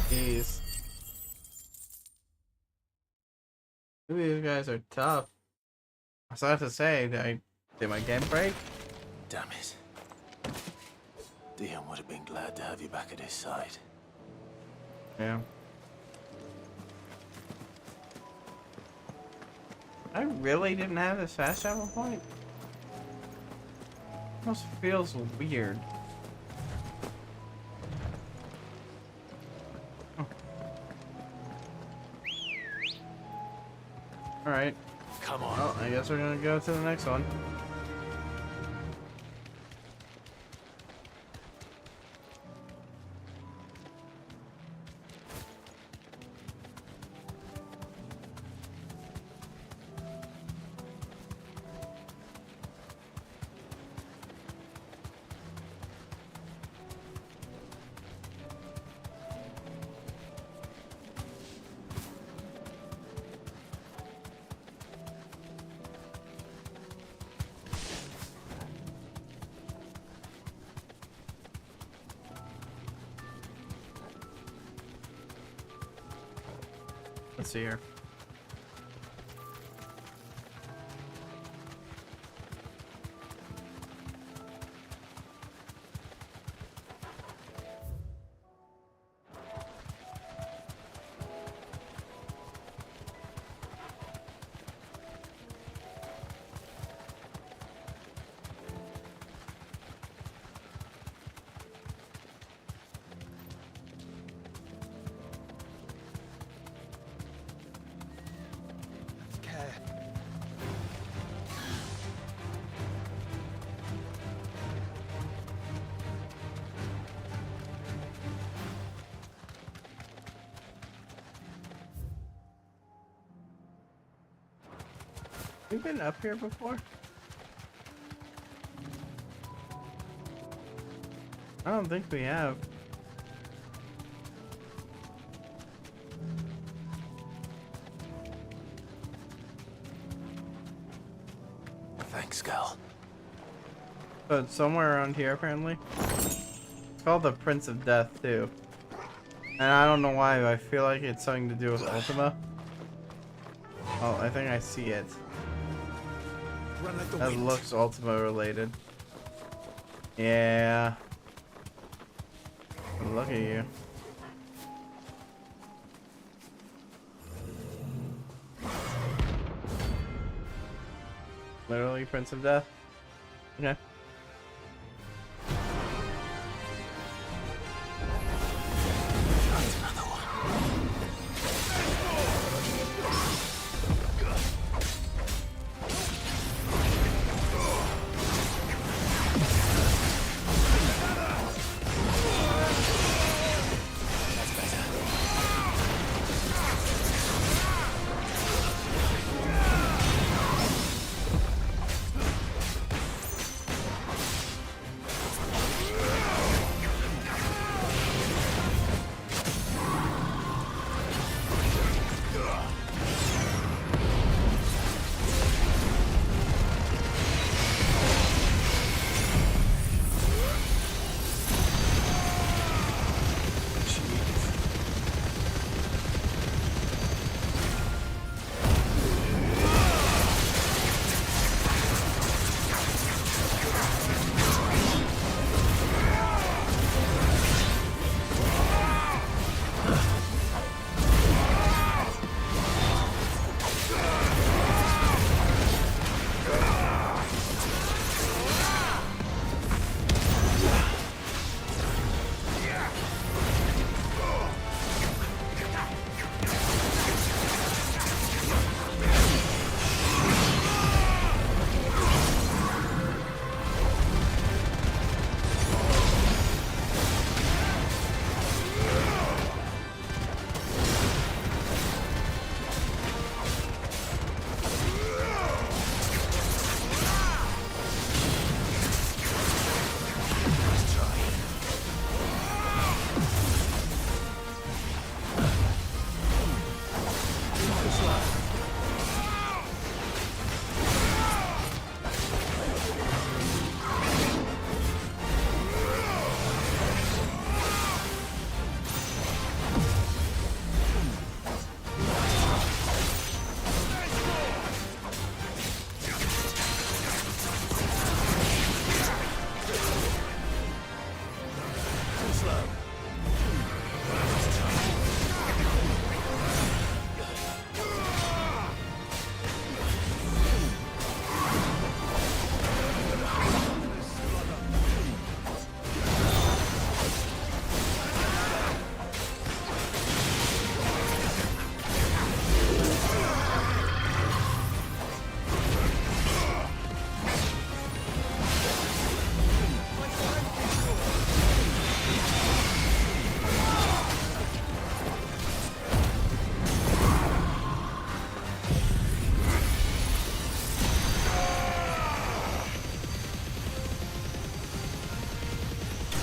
Jeez. These guys are tough. I was about to say, did my game break? Damn it. Dion would have been glad to have you back at his side. Yeah. I really didn't have this fast travel point? Almost feels weird. Oh. Alright. Come on. Well, I guess we're gonna go to the next one. Let's see here. We've been up here before? I don't think we have. Thanks, Gal. So it's somewhere around here, apparently. It's called the Prince of Death, too. And I don't know why, but I feel like it's something to do with Ultima. Oh, I think I see it. Run like the That wind. looks Ultima related. Yeah. Look at you. Literally Prince of Death. Okay.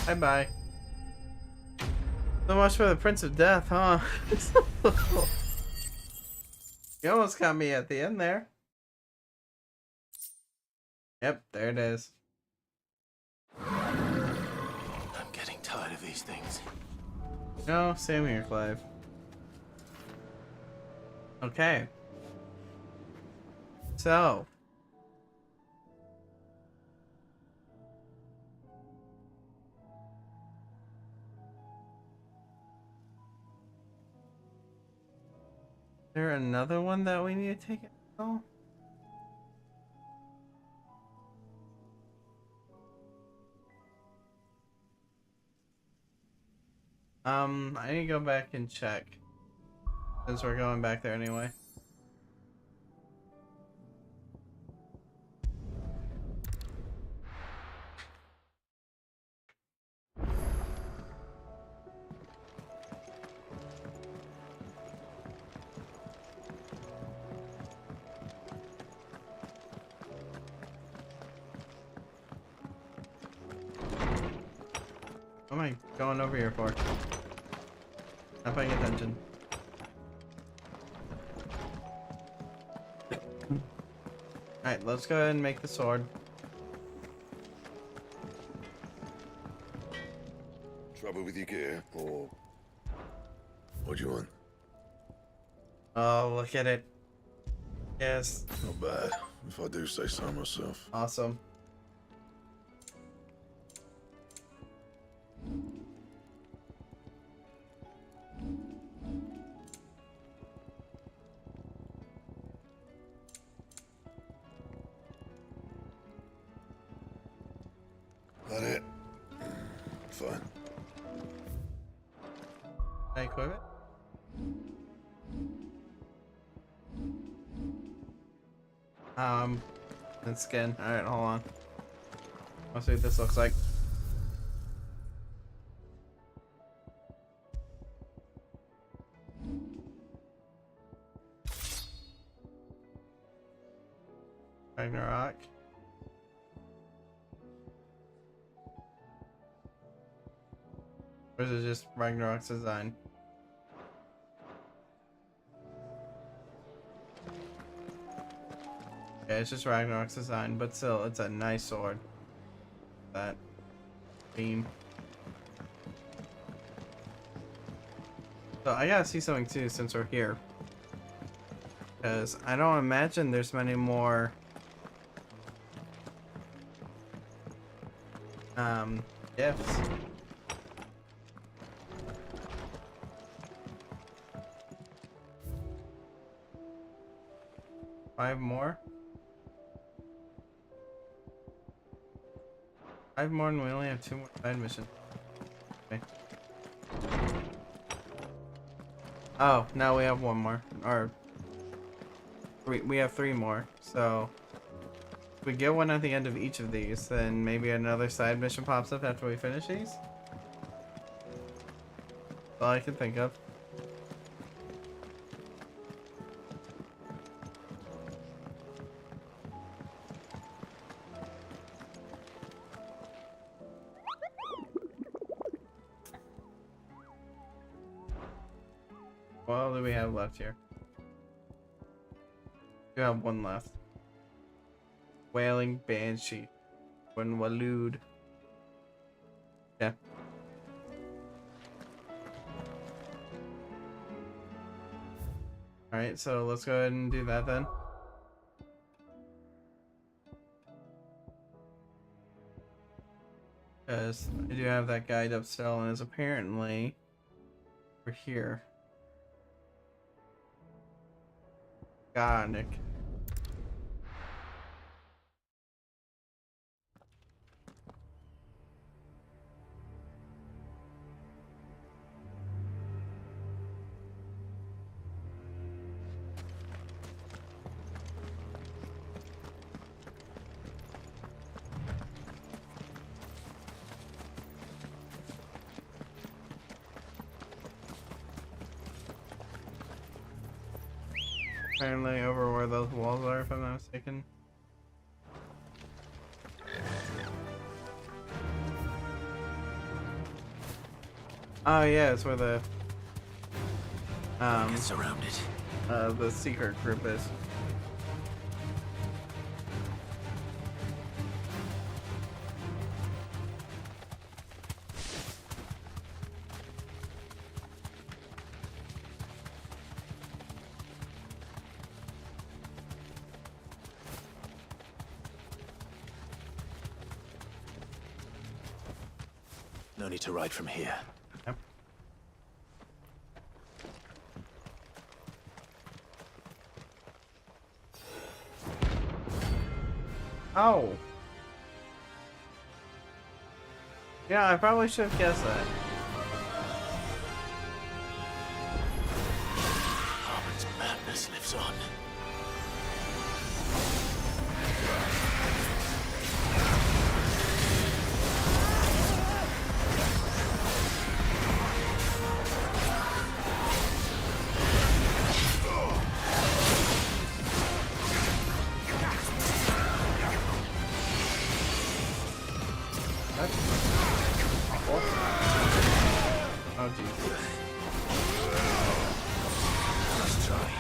Bye bye. So much for the Prince of Death, huh? You almost got me at the end there. Yep, there it is. I'm getting tired of these things. No, same here, Clive. Okay. So. Is there another one that we need to take it? Oh. I need to go back and check. Since we're going back there anyway. What am I going over here for? Not paying attention. Alright, let's go ahead and make the sword. Trouble with your gear, or what do you want? Oh, look at it. Yes. Not bad, if I do say so myself. Awesome. That it? Fine. Can I equip it? And skin. Alright, hold on. Let's see what this looks like. Ragnarok. Or is it just Ragnarok's design? Yeah, it's just Ragnarok's design, but still, it's a nice sword. That beam. So I gotta see something too since we're here. Because I don't imagine there's many more gifts. Five more? 5 more and we only have 2 more side missions. Okay. Oh, now we have 1 more. Or we have 3 more. So if we get one at the end of each of these, then maybe another side mission pops up after we finish these. That's all I can think of. What do we have left here? We have 1 left. Wailing Banshee. When Walud. Yeah. Alright, so let's go ahead and do that then. Because I do have that guide up still, and it's apparently over here. God, Nick. Apparently over where those walls are, if I'm not mistaken. Oh yeah, it's where the Get surrounded. the secret group is. No need to ride from here. Yep. Oh. Yeah, I probably should have guessed that. Harmon's madness lives on. Oh jeez. Let's try.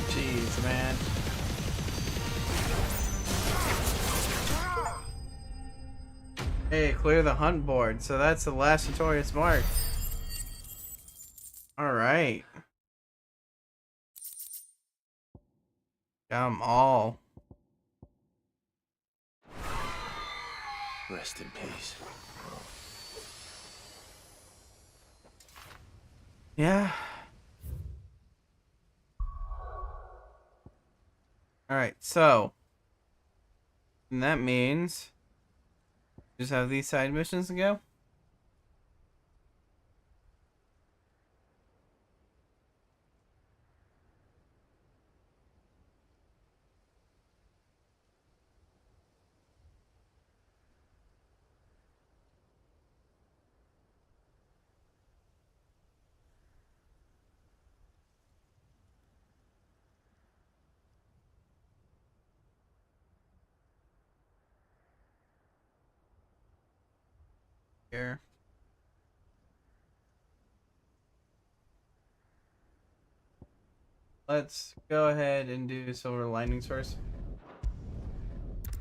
Jeez, man. Hey, clear the hunt board. So that's the last notorious mark. Alright. Got 'em all. Rest in peace. Yeah. Alright, so. And that means. Just have these side missions to go? Here. Let's go ahead and do Silver Linings first.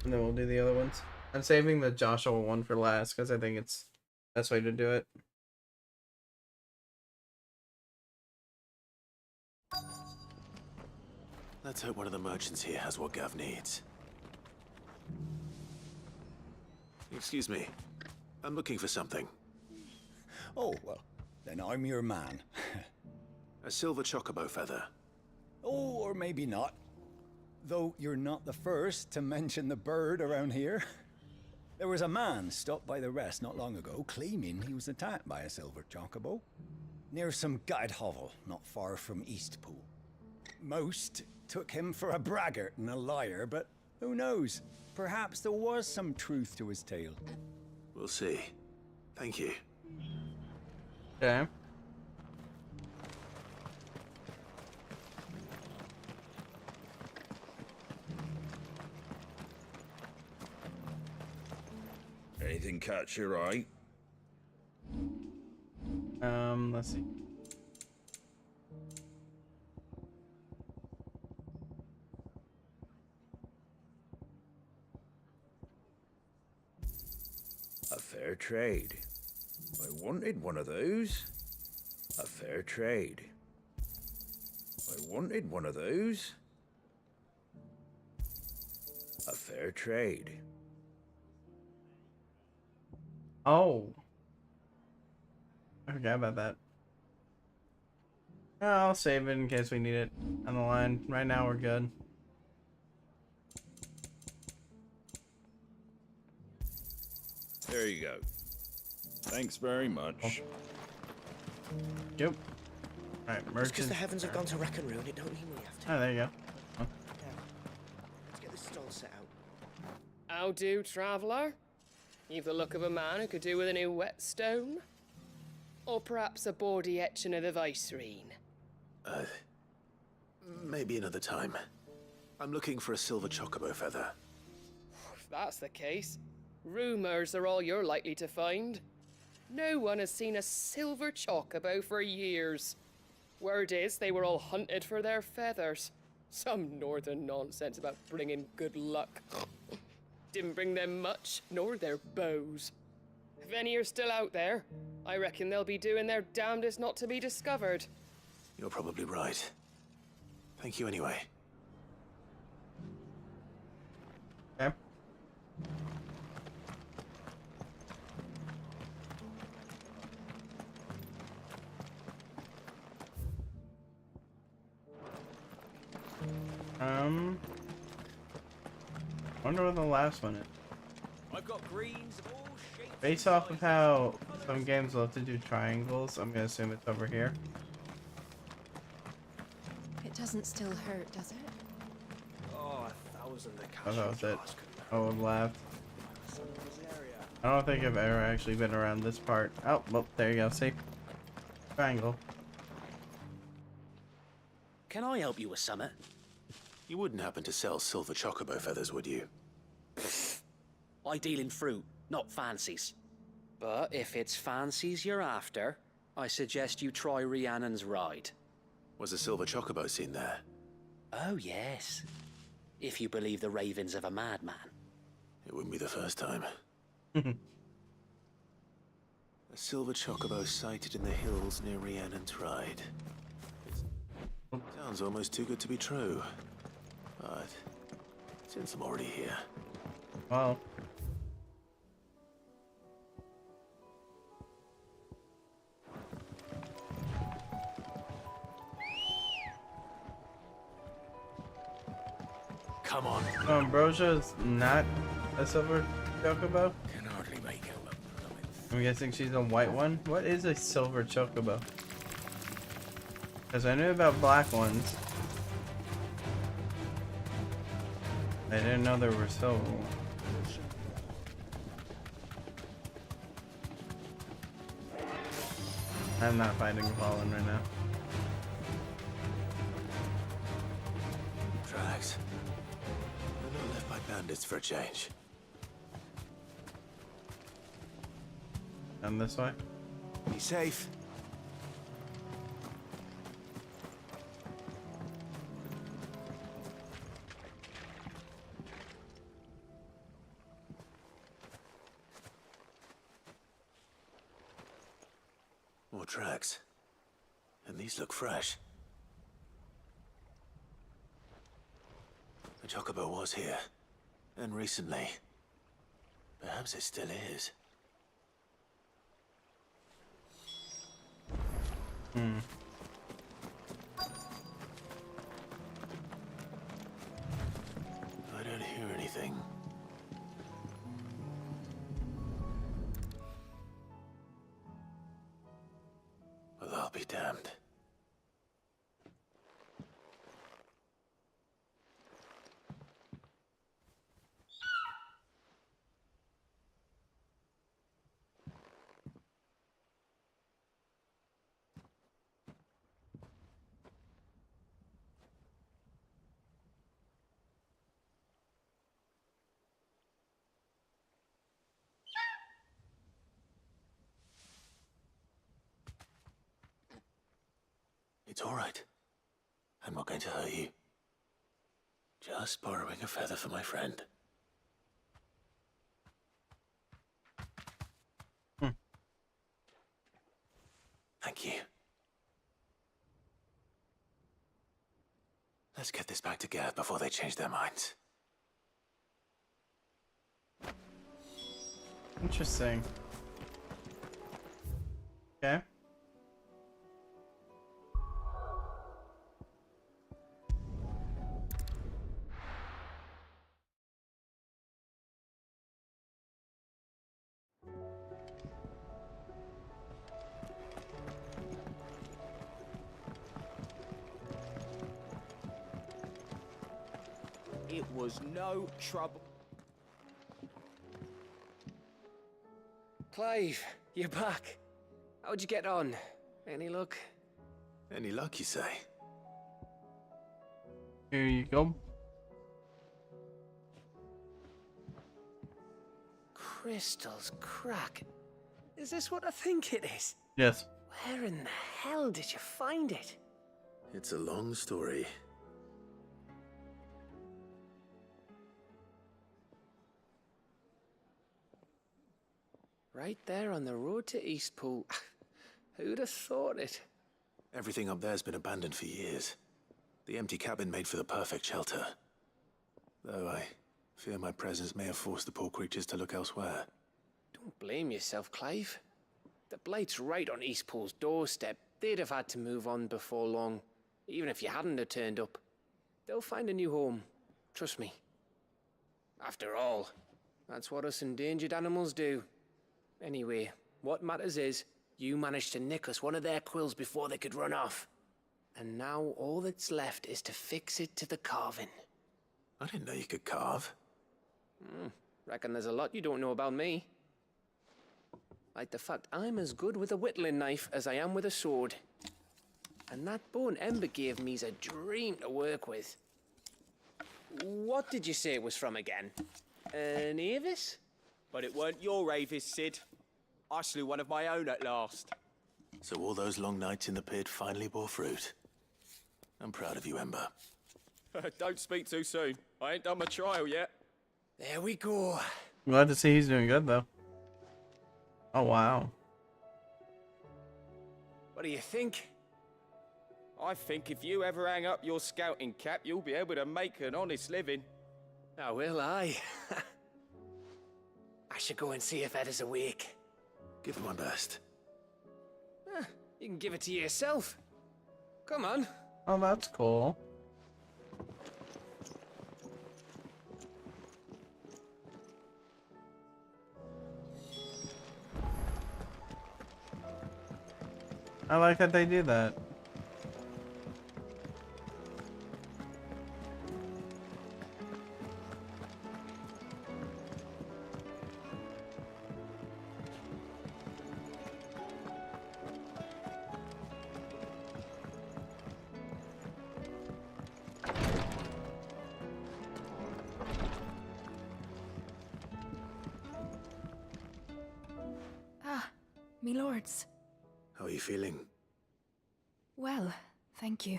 And then we'll do the other ones. I'm saving the Joshua one for last because I think it's the best way to do it. Let's hope one of the merchants here has what Gav needs. Excuse me. I'm looking for something. Oh, well, then I'm your man. A silver chocobo feather. Oh, or maybe not. Though you're not the first to mention the bird around here. There was a man stopped by the rest not long ago, claiming he was attacked by a silver chocobo. Near some gutted hovel, not far from Eastpool. Most took him for a braggart and a liar, but who knows? Perhaps there was some truth to his tale. We'll see. Thank you. Okay. Anything catch your eye? Let's see. A fair trade. I wanted one of those. A fair trade. I wanted one of those. A fair trade. Oh. I forgot about that. I'll save it in case we need it on the line. Right now we're good. There you go. Thanks very much. Yep. Alright, Just because merchant. the heavens have gone to wreck and ruin, it don't mean we have to. Oh, there you go. Oh. Let's get this stall set out. How do, traveller? You've the look of a man who could do with a new whetstone. Or perhaps a bawdy etching of the Vicerine. Maybe another time. I'm looking for a silver chocobo feather. If that's the case, rumours are all you're likely to find. No one has seen a silver chocobo for years. Word is they were all hunted for their feathers. Some northern nonsense about bringing good luck. Didn't bring them much, nor their bows. If any are still out there, I reckon they'll be doing their damnedest not to be discovered. You're probably right. Thank you anyway. Okay. Wonder what the last one is. I've got greens of all shapes. Based off of how some games love to do triangles, I'm gonna assume it's over here. It doesn't still hurt, does it? Oh, 1,000 the Oh, that was it. jars couldn't Oh, left. Some of this area. I don't think I've ever actually been around this part. Oh, well, there you go. See? Triangle. Can I help you with something? You wouldn't happen to sell silver chocobo feathers, would you? I deal in fruit, not fancies. But if it's fancies you're after, I suggest you try Rhiannon's ride. Was a silver chocobo seen there? Oh, yes. If you believe the ravings of a madman. It wouldn't be the first time. A silver chocobo sighted in the hills near Rhiannon's Ride. Sounds almost too good to be true. But since I'm already here, Well. come on. So Ambrosia's not a silver chocobo? Can hardly make out. I'm guessing she's a white one. What is a silver chocobo? Because I knew about black ones. I didn't know there were silver ones. I'm not fighting Fallen right now. Tracks. They're not left by bandits for a change. And this way? Be safe. More tracks. And these look fresh. The chocobo was here. And recently. Perhaps it still is. I don't hear anything. Well, I'll be damned. It's all right. I'm not going to hurt you. Just borrowing a feather for my friend. Thank you. Let's get this back to Gerd before they change their minds. Interesting. Okay. It was no trouble. Clive, you're back. How'd you get on? Any luck? Any luck, you say? Here you go. Crystals crack. Is this what I think it is? Yes. Where in the hell did you find it? It's a long story. Right there on the road to Eastpool. Who'd have thought it? Everything up there's been abandoned for years. The empty cabin made for the perfect shelter. Though I fear my presence may have forced the poor creatures to look elsewhere. Don't blame yourself, Clive. The Blight's right on Eastpool's doorstep. They'd have had to move on before long, even if you hadn't have turned up. They'll find a new home. Trust me. After all, that's what us endangered animals do. Anyway, what matters is, you managed to nick us one of their quills before they could run off. And now all that's left is to fix it to the carving. I didn't know you could carve. Reckon there's a lot you don't know about me. Like the fact I'm as good with a whittling knife as I am with a sword. And that bone Ember gave me's a dream to work with. What did you say it was from again? An Avis? But it weren't your Avis, Sid. I slew one of my own at last. So all those long nights in the pit finally bore fruit. I'm proud of you, Ember. Don't speak too soon. I ain't done my trial yet. There we go. Glad to see he's doing good though. Oh wow. What do you think? I think if you ever hang up your scouting cap, you'll be able to make an honest living. Oh, will I? I should go and see if Ed is awake. Give it my best. You can give it to yourself. Come on. Oh, that's cool. I like that they do that. Me lords. How are you feeling? Well, thank you.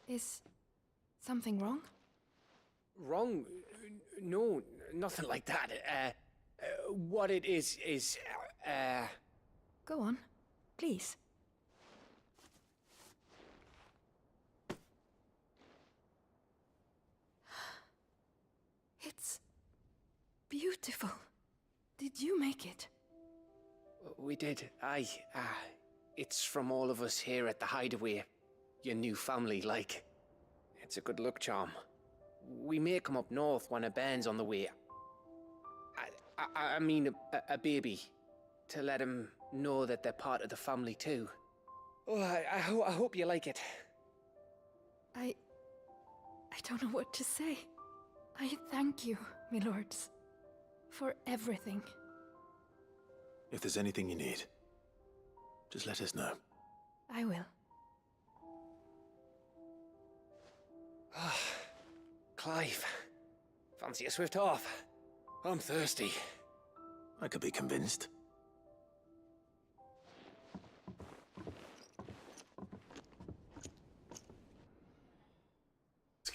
Is something wrong? Wrong? No, nothing like that. What it is... Go on, please. It's beautiful. Did you make it? We did. Aye. It's from all of us here at the Hideaway. Your new family, like. It's a good luck charm. We may come up north when a band's on the way. I mean a baby. To let him know that they're part of the family too. Oh, I hope you like it. I don't know what to say. I thank you, my lords, for everything. If there's anything you need, just let us know. I will. Clive, fancy a swift off? I'm thirsty. I could be convinced.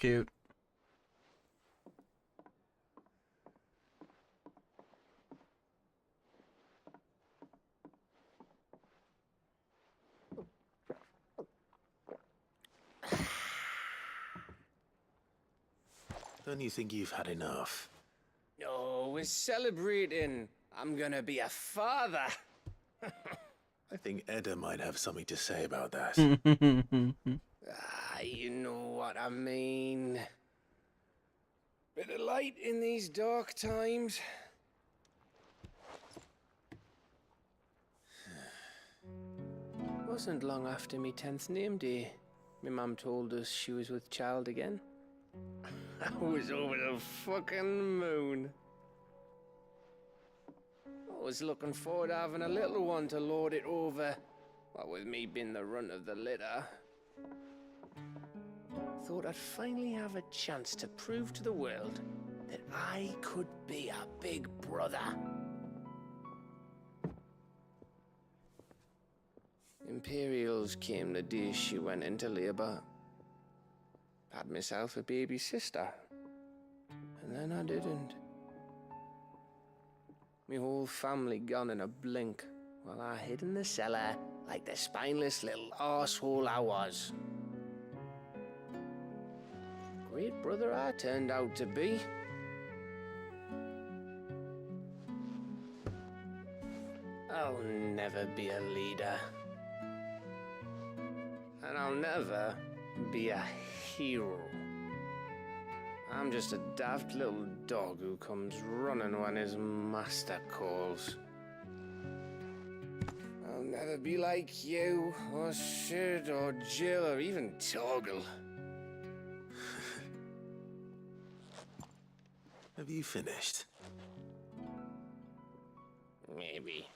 cute. Don't you think you've had enough? No, we're celebrating. I'm gonna be a father. I think Edda might have something to say about that. You know what I mean. Bit of light in these dark times. Wasn't long after me 10th name day. My mum told us she was with child again. I was over the fucking moon. I was looking forward to having a little one to lord it over. What with me being the runt of the litter. Thought I'd finally have a chance to prove to the world that I could be a big brother. Imperials came the day she went into labour. Had myself a baby sister. And then I didn't. My whole family gone in a blink, while I hid in the cellar like the spineless little arsehole I was. Great brother I turned out to be. I'll never be a leader. And I'll never be a hero. I'm just a daft little dog who comes running when his master calls. I'll never be like you, or Sid, or Jill, or even Torgal. Have you finished? Maybe.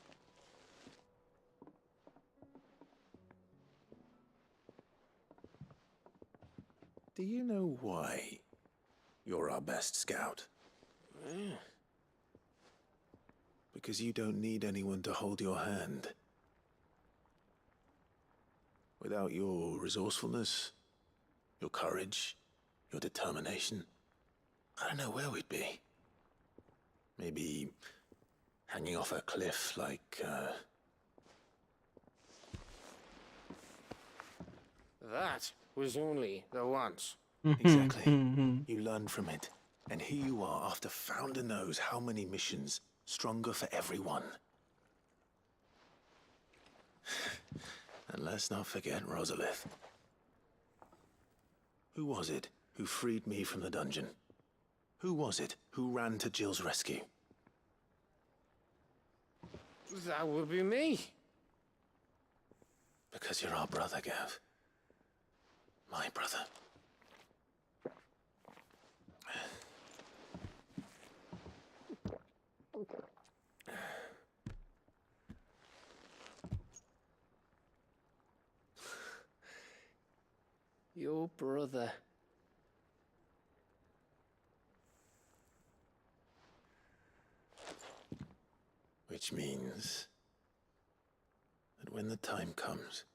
Do you know why you're our best scout? Because you don't need anyone to hold your hand. Without your resourcefulness, your courage, your determination, I don't know where we'd be. Maybe hanging off a cliff like, That was only the once. Exactly. You learned from it. And here you are after Founder knows how many missions, stronger for everyone. And let's not forget Rosalith. Who was it who freed me from the dungeon? Who was it who ran to Jill's rescue? That would be me. Because you're our brother, Gav. My brother. Your brother. Which means that when the time comes,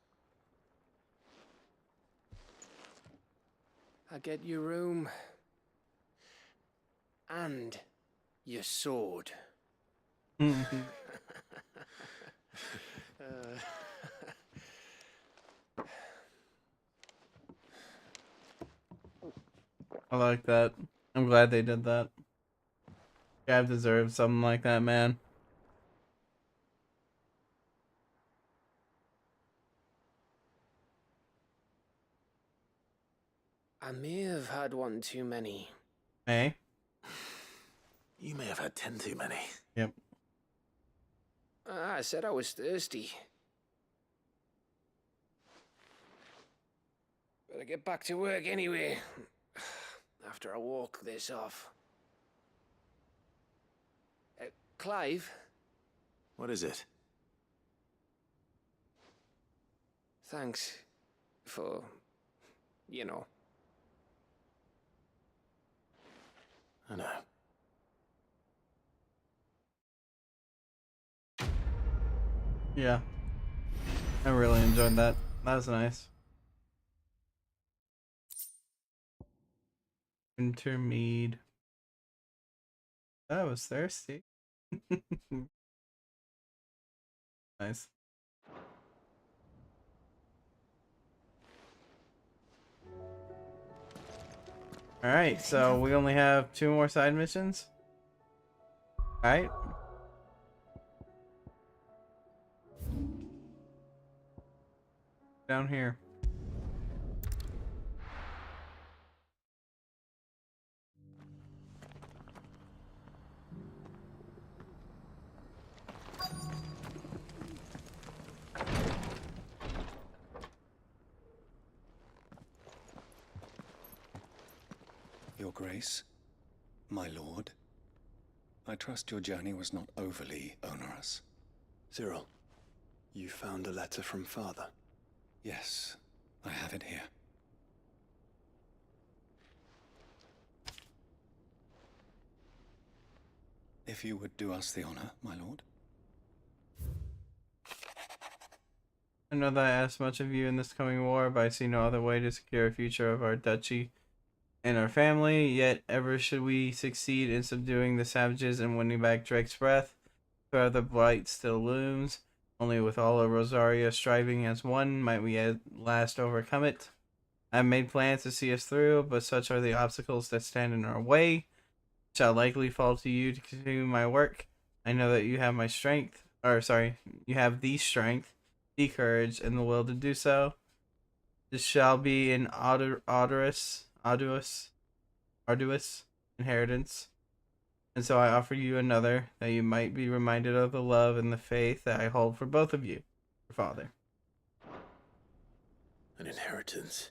I get your room. And your sword. I like that. I'm glad they did that. Gav deserves something like that, man. I may have had one too many. Hey? you may have had 10 too many. Yep. I said I was thirsty. Better get back to work anyway. After I walk this off. Clive? What is it? Thanks for, you know. I know. Yeah. I really enjoyed that. That was nice. Intermead. That was thirsty. Nice. Alright, so we only have 2 more side missions. Alright. Down here. Your Grace, my lord, I trust your journey was not overly onerous. Cyril, you found a letter from Father? Yes, I have it here. If you would do us the honor, my lord. I know that I asked much of you in this coming war, but I see no other way to secure a future of our duchy and our family. Yet ever should we succeed in subduing the savages and winning back Drake's breath, further blight still looms. Only with all of Rosaria striving as one might we at last overcome it. I have made plans to see us through, but such are the obstacles that stand in our way. It shall likely fall to you to continue my work. I know that you have my strength, you have the strength, the courage, and the will to do so. This shall be an arduous inheritance. And so I offer you another, that you might be reminded of the love and the faith that I hold for both of you, your father. An inheritance?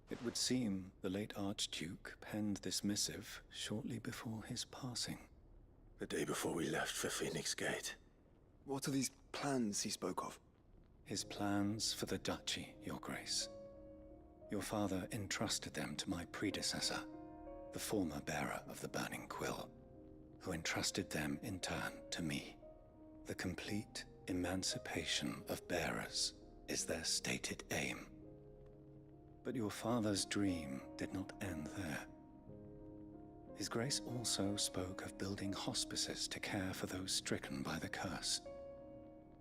It would seem the late Archduke penned this missive shortly before his passing. The day before we left for Phoenix Gate. What are these plans he spoke of? His plans for the duchy, Your Grace. Your father entrusted them to my predecessor, the former bearer of the Burning Quill, who entrusted them in turn to me. The complete emancipation of bearers is their stated aim. But your father's dream did not end there. His Grace also spoke of building hospices to care for those stricken by the curse,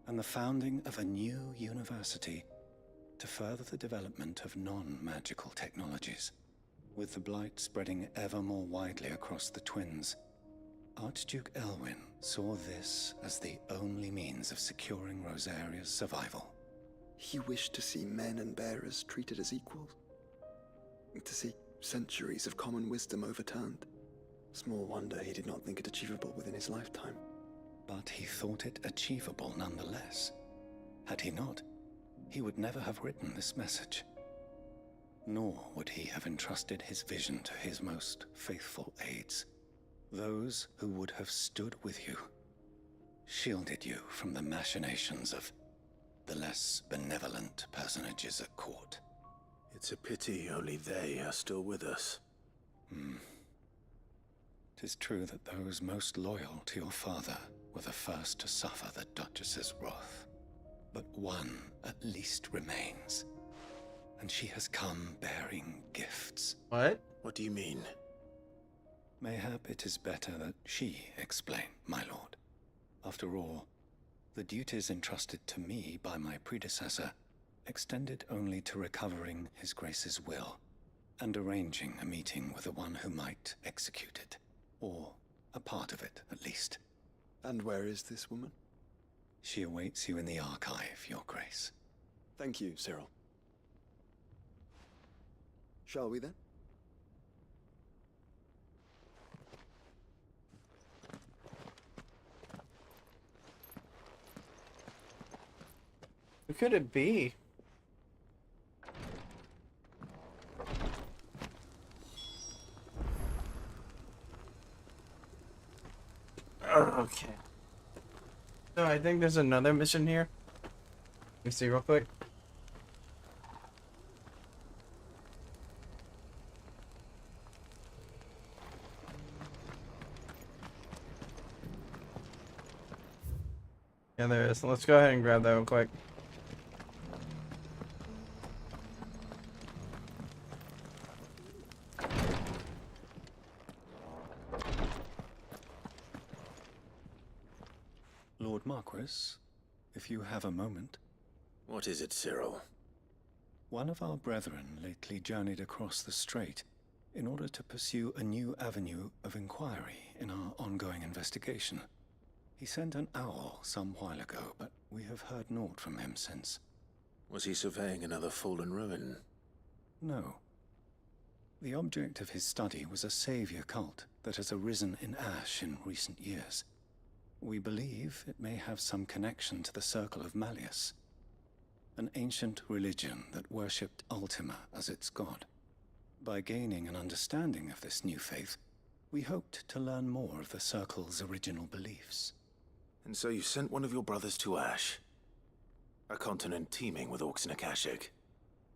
and the founding of a new university to further the development of non-magical technologies. With the blight spreading ever more widely across the Twins, Archduke Elwyn saw this as the only means of securing Rosaria's survival. He wished to see men and bearers treated as equals. To see centuries of common wisdom overturned. Small wonder he did not think it achievable within his lifetime. But he thought it achievable nonetheless. Had he not, he would never have written this message. Nor would he have entrusted his vision to his most faithful aides, those who would have stood with you, shielded you from the machinations of the less benevolent personages at court. It's a pity only they are still with us. 'Tis true that those most loyal to your father were the first to suffer the Duchess's wrath. But one at least remains, and she has come bearing gifts. What? What do you mean? Mayhap it is better that she explain, my lord. After all, the duties entrusted to me by my predecessor extended only to recovering His Grace's will and arranging a meeting with the one who might execute it, or a part of it at least. And where is this woman? She awaits you in the archive, Your Grace. Thank you, Cyril. Shall we then? Who could it be? Okay. So I think there's another mission here. Let me see real quick. Yeah, there is. Let's go ahead and grab that real quick. Lord Marquis, if you have a moment. What is it, Cyril? One of our brethren lately journeyed across the strait in order to pursue a new avenue of inquiry in our ongoing investigation. He sent an owl some while ago, but we have heard naught from him since. Was he surveying another fallen ruin? No. The object of his study was a savior cult that has arisen in Ash in recent years. We believe it may have some connection to the Circle of Malleus, an ancient religion that worshipped Ultima as its god. By gaining an understanding of this new faith, we hoped to learn more of the Circle's original beliefs. And so you sent one of your brothers to Ash? A continent teeming with orcs and Akashic?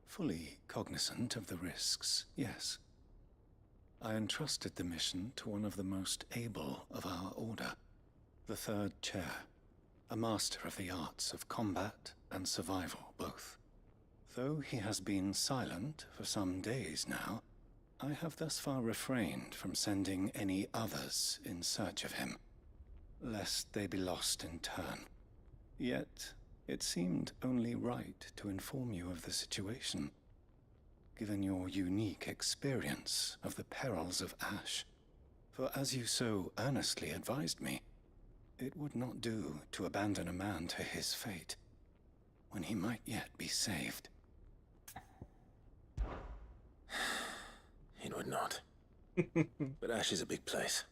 Fully cognizant of the risks, yes. I entrusted the mission to one of the most able of our order, the Third Chair, a master of the arts of combat and survival both. Though he has been silent for some days now, I have thus far refrained from sending any others in search of him, lest they be lost in turn. Yet, it seemed only right to inform you of the situation, given your unique experience of the perils of Ash. For as you so earnestly advised me, it would not do to abandon a man to his fate, when he might yet be saved. It would not. But Ash is a big place.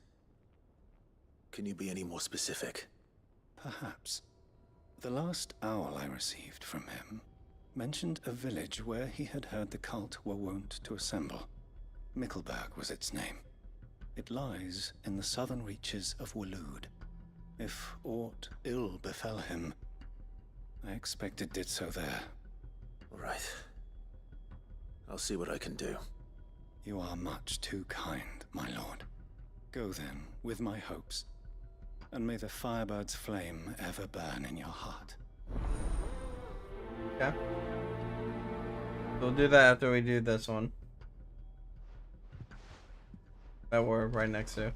Can you be any more specific? Perhaps. The last owl I received from him mentioned a village where he had heard the cult were wont to assemble. Mickleburg was its name. It lies in the southern reaches of Waloed. If aught ill befell him, I expect it did so there. Right. I'll see what I can do. You are much too kind, my lord. Go then, with my hopes, and may the Firebird's flame ever burn in your heart. Okay. We'll do that after we do this one that we're right next to.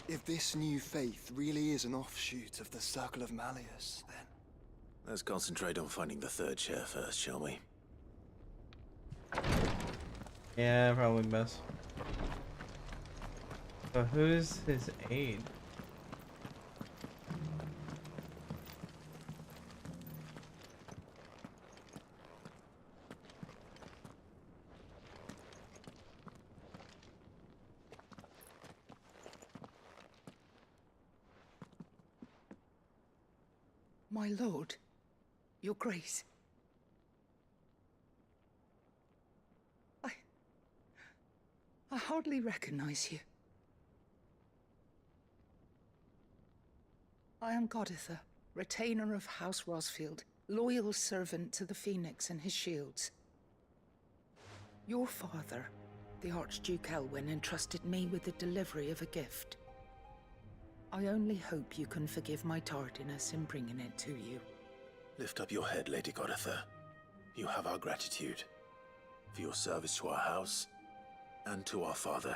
If this new faith really is an offshoot of the Circle of Malleus, then... Let's concentrate on finding the Third Chair first, shall we? Yeah, probably best. So who's his aide? My lord, your grace. I hardly recognize you. I am Goditha, retainer of House Rosfield, loyal servant to the Phoenix and his shields. Your father, the Archduke Elwyn, entrusted me with the delivery of a gift. I only hope you can forgive my tardiness in bringing it to you. Lift up your head, Lady Goditha. You have our gratitude for your service to our house and to our father.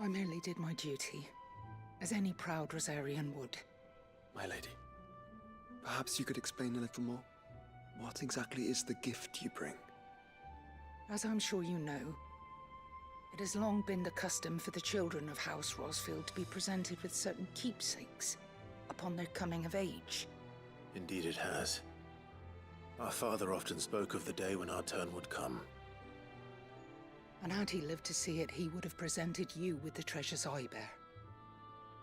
I merely did my duty, as any proud Rosarian would. My lady, perhaps you could explain a little more? What exactly is the gift you bring? As I'm sure you know, it has long been the custom for the children of House Rosfield to be presented with certain keepsakes upon their coming of age. Indeed it has. Our father often spoke of the day when our turn would come. And had he lived to see it, he would have presented you with the treasures I bear.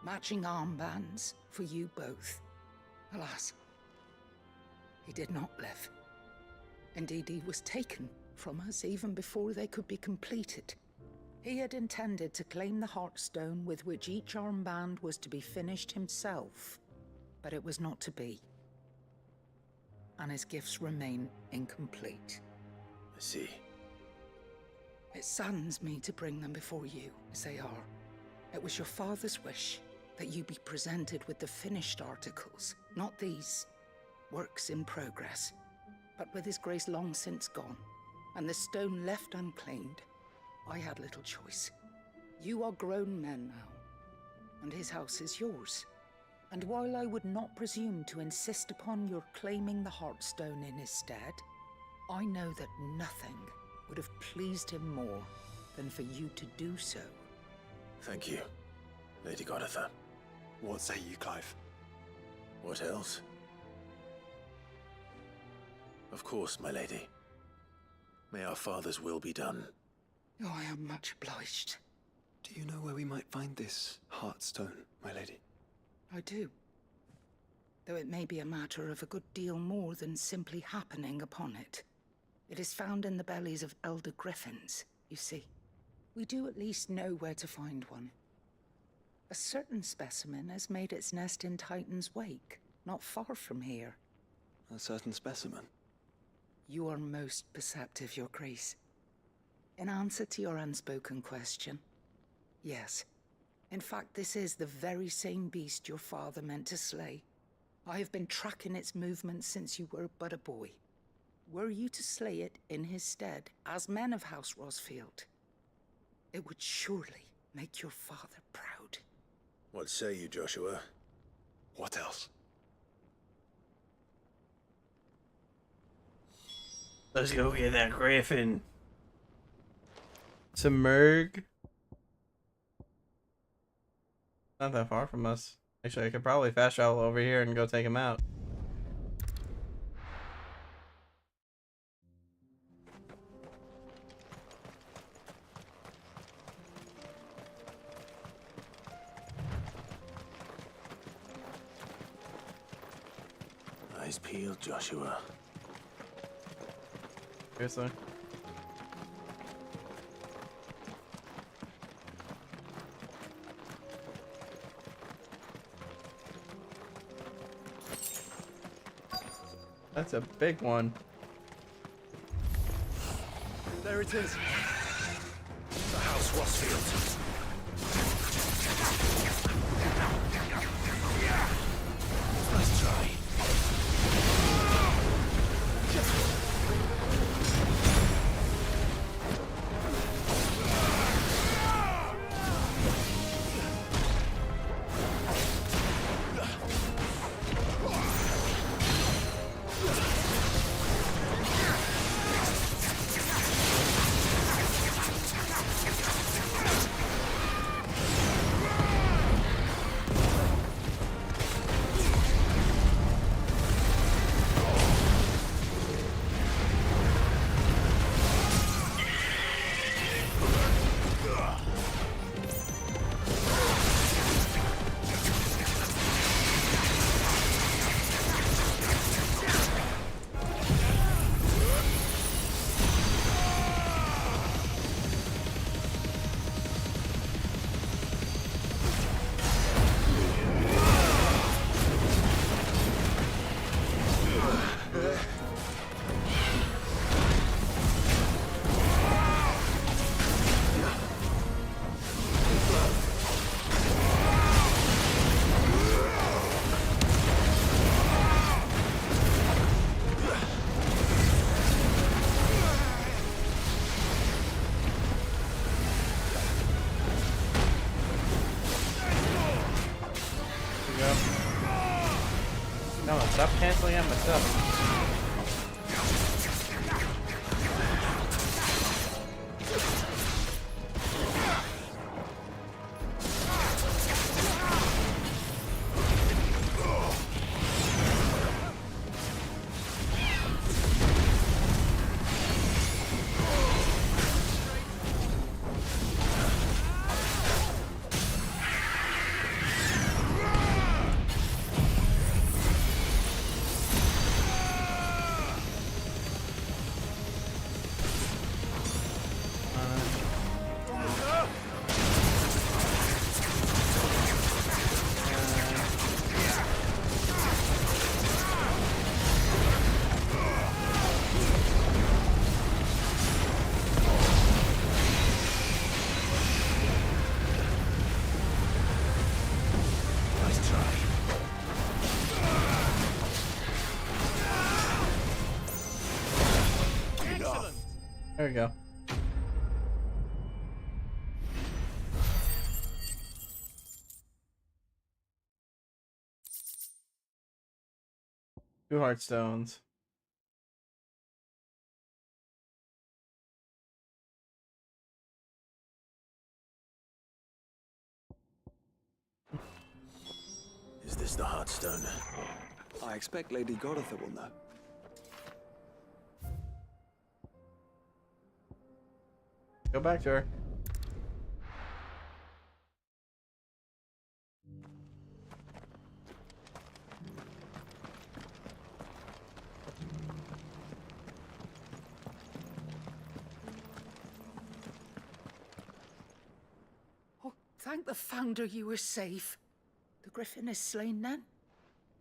Matching armbands for you both. Alas, he did not live. Indeed, he was taken from us even before they could be completed. He had intended to claim the Heartstone with which each armband was to be finished himself, but it was not to be. And his gifts remain incomplete. I see. It saddens me to bring them before you, as they are. It was your father's wish that you be presented with the finished articles, not these works in progress. But with his grace long since gone, and the stone left unclaimed, I had little choice. You are grown men now, and his house is yours. And while I would not presume to insist upon your claiming the Heartstone in his stead, I know that nothing would have pleased him more than for you to do so. Thank you, Lady Goditha. What say you, Clive? What else? Of course, my lady. May our father's will be done. Oh, I am much obliged. Do you know where we might find this Heartstone, my lady? I do. Though it may be a matter of a good deal more than simply happening upon it. It is found in the bellies of elder griffins, you see. We do at least know where to find one. A certain specimen has made its nest in Titan's Wake, not far from here. A certain specimen? You are most perceptive, Your Grace. In answer to your unspoken question, yes. In fact, this is the very same beast your father meant to slay. I have been tracking its movements since you were but a boy. Were you to slay it in his stead, as men of House Rosfield, it would surely make your father proud. What say you, Joshua? What else? Let's go get that griffin. Submerg. Not that far from us. Actually, I could probably fast travel over here and go take him out. Eyes peeled, Joshua. Seriously? That's a big one. There it is. The House Rosfield. Nice try. No, stop canceling out my stuff. There we go. 2 Heartstones. Is this the Heartstone? I expect Lady Goritha will know. Go back to her. Oh, thank the Founder you were safe. The Griffin is slain then?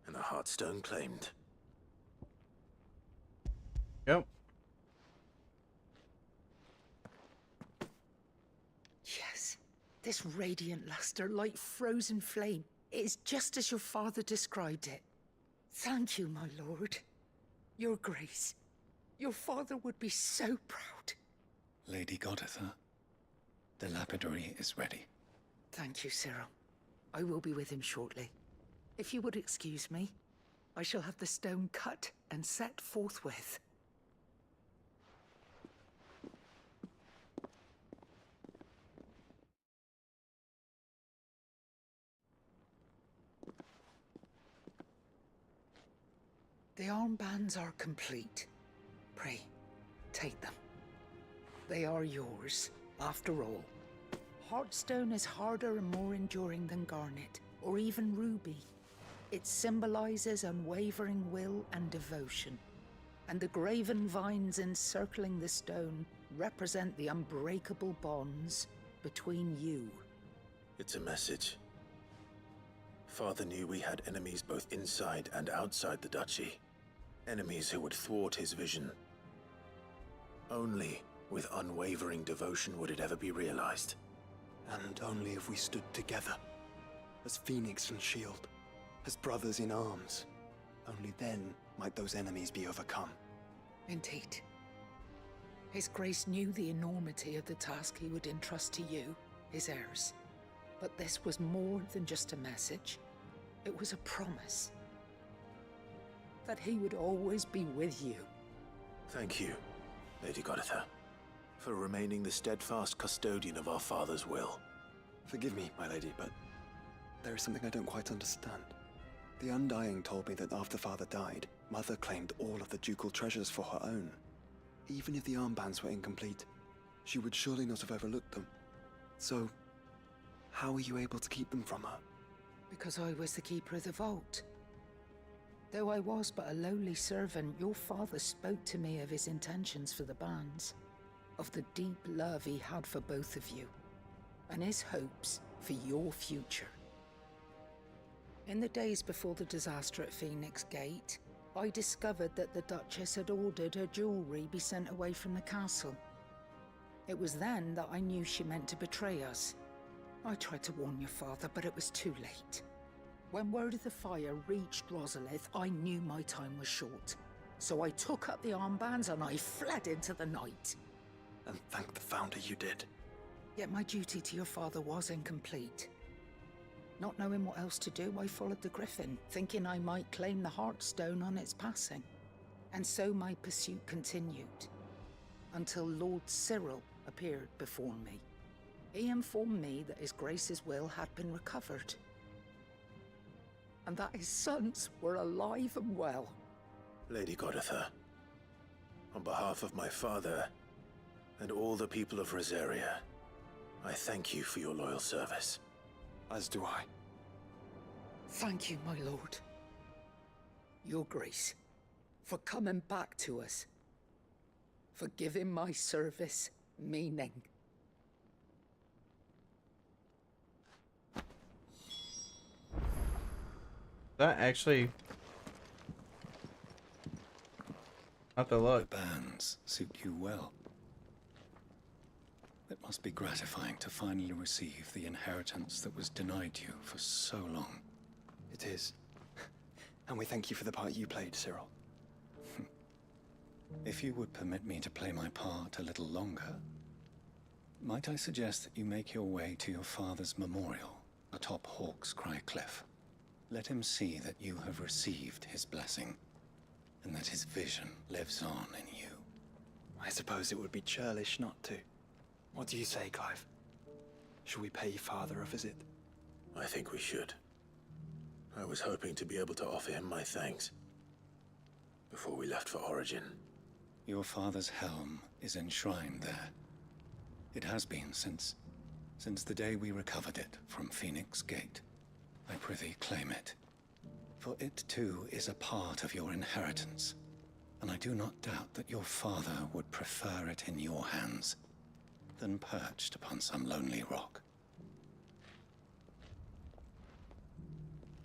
And the Heartstone claimed. Yep. Yes. This radiant luster, like frozen flame, is just as your father described it. Thank you, my lord. Your Grace. Your father would be so proud. Lady Goritha, the lapidary is ready. Thank you, Cyril. I will be with him shortly. If you would excuse me, I shall have the stone cut and set forthwith. The armbands are complete. Pray, take them. They are yours, after all. Heartstone is harder and more enduring than garnet, or even ruby. It symbolizes unwavering will and devotion. And the graven vines encircling the stone represent the unbreakable bonds between you. It's a message. Father knew we had enemies both inside and outside the duchy. Enemies who would thwart his vision. Only with unwavering devotion would it ever be realized. And only if we stood together, as Phoenix and Shield, as brothers in arms. Only then might those enemies be overcome. Indeed. His Grace knew the enormity of the task he would entrust to you, his heirs. But this was more than just a message. It was a promise. That he would always be with you. Thank you, Lady Goritha, for remaining the steadfast custodian of our father's will. Forgive me, my lady, but there is something I don't quite understand. The Undying told me that after Father died, Mother claimed all of the ducal treasures for her own. Even if the armbands were incomplete, she would surely not have overlooked them. So, how were you able to keep them from her? Because I was the keeper of the vault. Though I was but a lowly servant, your father spoke to me of his intentions for the bands, of the deep love he had for both of you, and his hopes for your future. In the days before the disaster at Phoenix Gate, I discovered that the Duchess had ordered her jewelry be sent away from the castle. It was then that I knew she meant to betray us. I tried to warn your father, but it was too late. When word of the fire reached Rosalith, I knew my time was short. So I took up the armbands and I fled into the night. And thank the Founder you did. Yet my duty to your father was incomplete. Not knowing what else to do, I followed the Griffin, thinking I might claim the Heartstone on its passing. And so my pursuit continued, until Lord Cyril appeared before me. He informed me that his Grace's will had been recovered, and that his sons were alive and well. Lady Goritha, on behalf of my father and all the people of Rosaria, I thank you for your loyal service. As do I. Thank you, my lord. Your Grace, for coming back to us. For giving my service meaning. That actually... not the look. The bands suit you well. It must be gratifying to finally receive the inheritance that was denied you for so long. It is. And we thank you for the part you played, Cyril. If you would permit me to play my part a little longer, might I suggest that you make your way to your father's memorial atop Hawk's Cry Cliff. Let him see that you have received his blessing. and that his vision lives on in you. I suppose it would be churlish not to. What do you say, Clive? Shall we pay Father a visit? I think we should. I was hoping to be able to offer him my thanks before we left for Origin. Your father's helm is enshrined there. It has been since the day we recovered it from Phoenix Gate. I prithee claim it, for it too is a part of your inheritance, and I do not doubt that your father would prefer it in your hands than perched upon some lonely rock.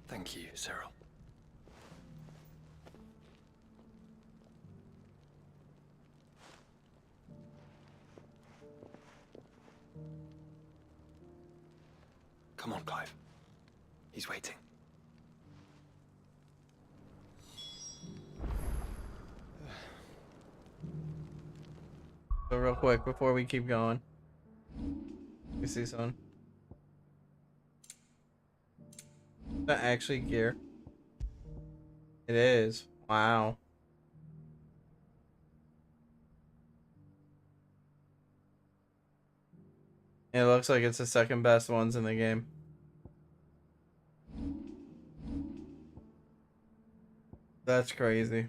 Thank you, Cyril. Come on, Clive. He's waiting. So real quick, before we keep going, you see someone? Is that actually gear? It is. Wow. It looks like it's the second best ones in the game. That's crazy.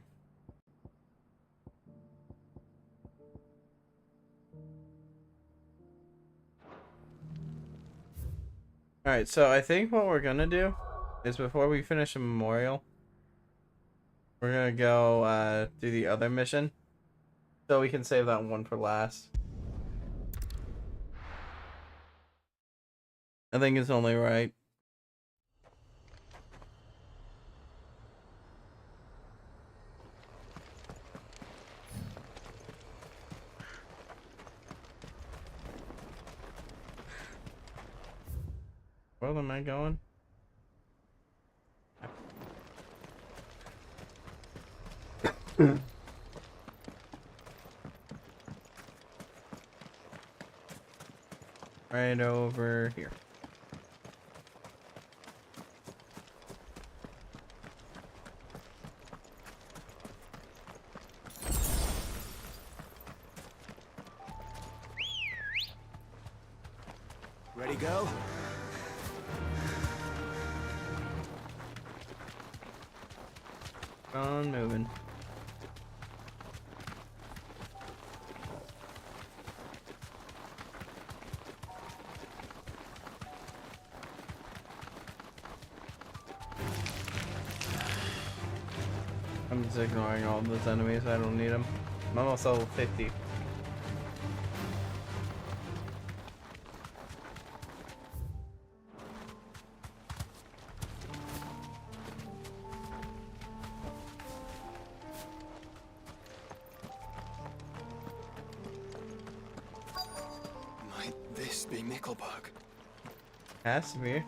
Alright, so I think what we're gonna do is before we finish the memorial, we're gonna go do the other mission. So we can save that one for last. I think it's only right. Where am I going? Right over here. Ready, go? On moving. I'm just ignoring all those enemies. I don't need them. I'm almost level 50. Might this be Nickelberg? Has to be.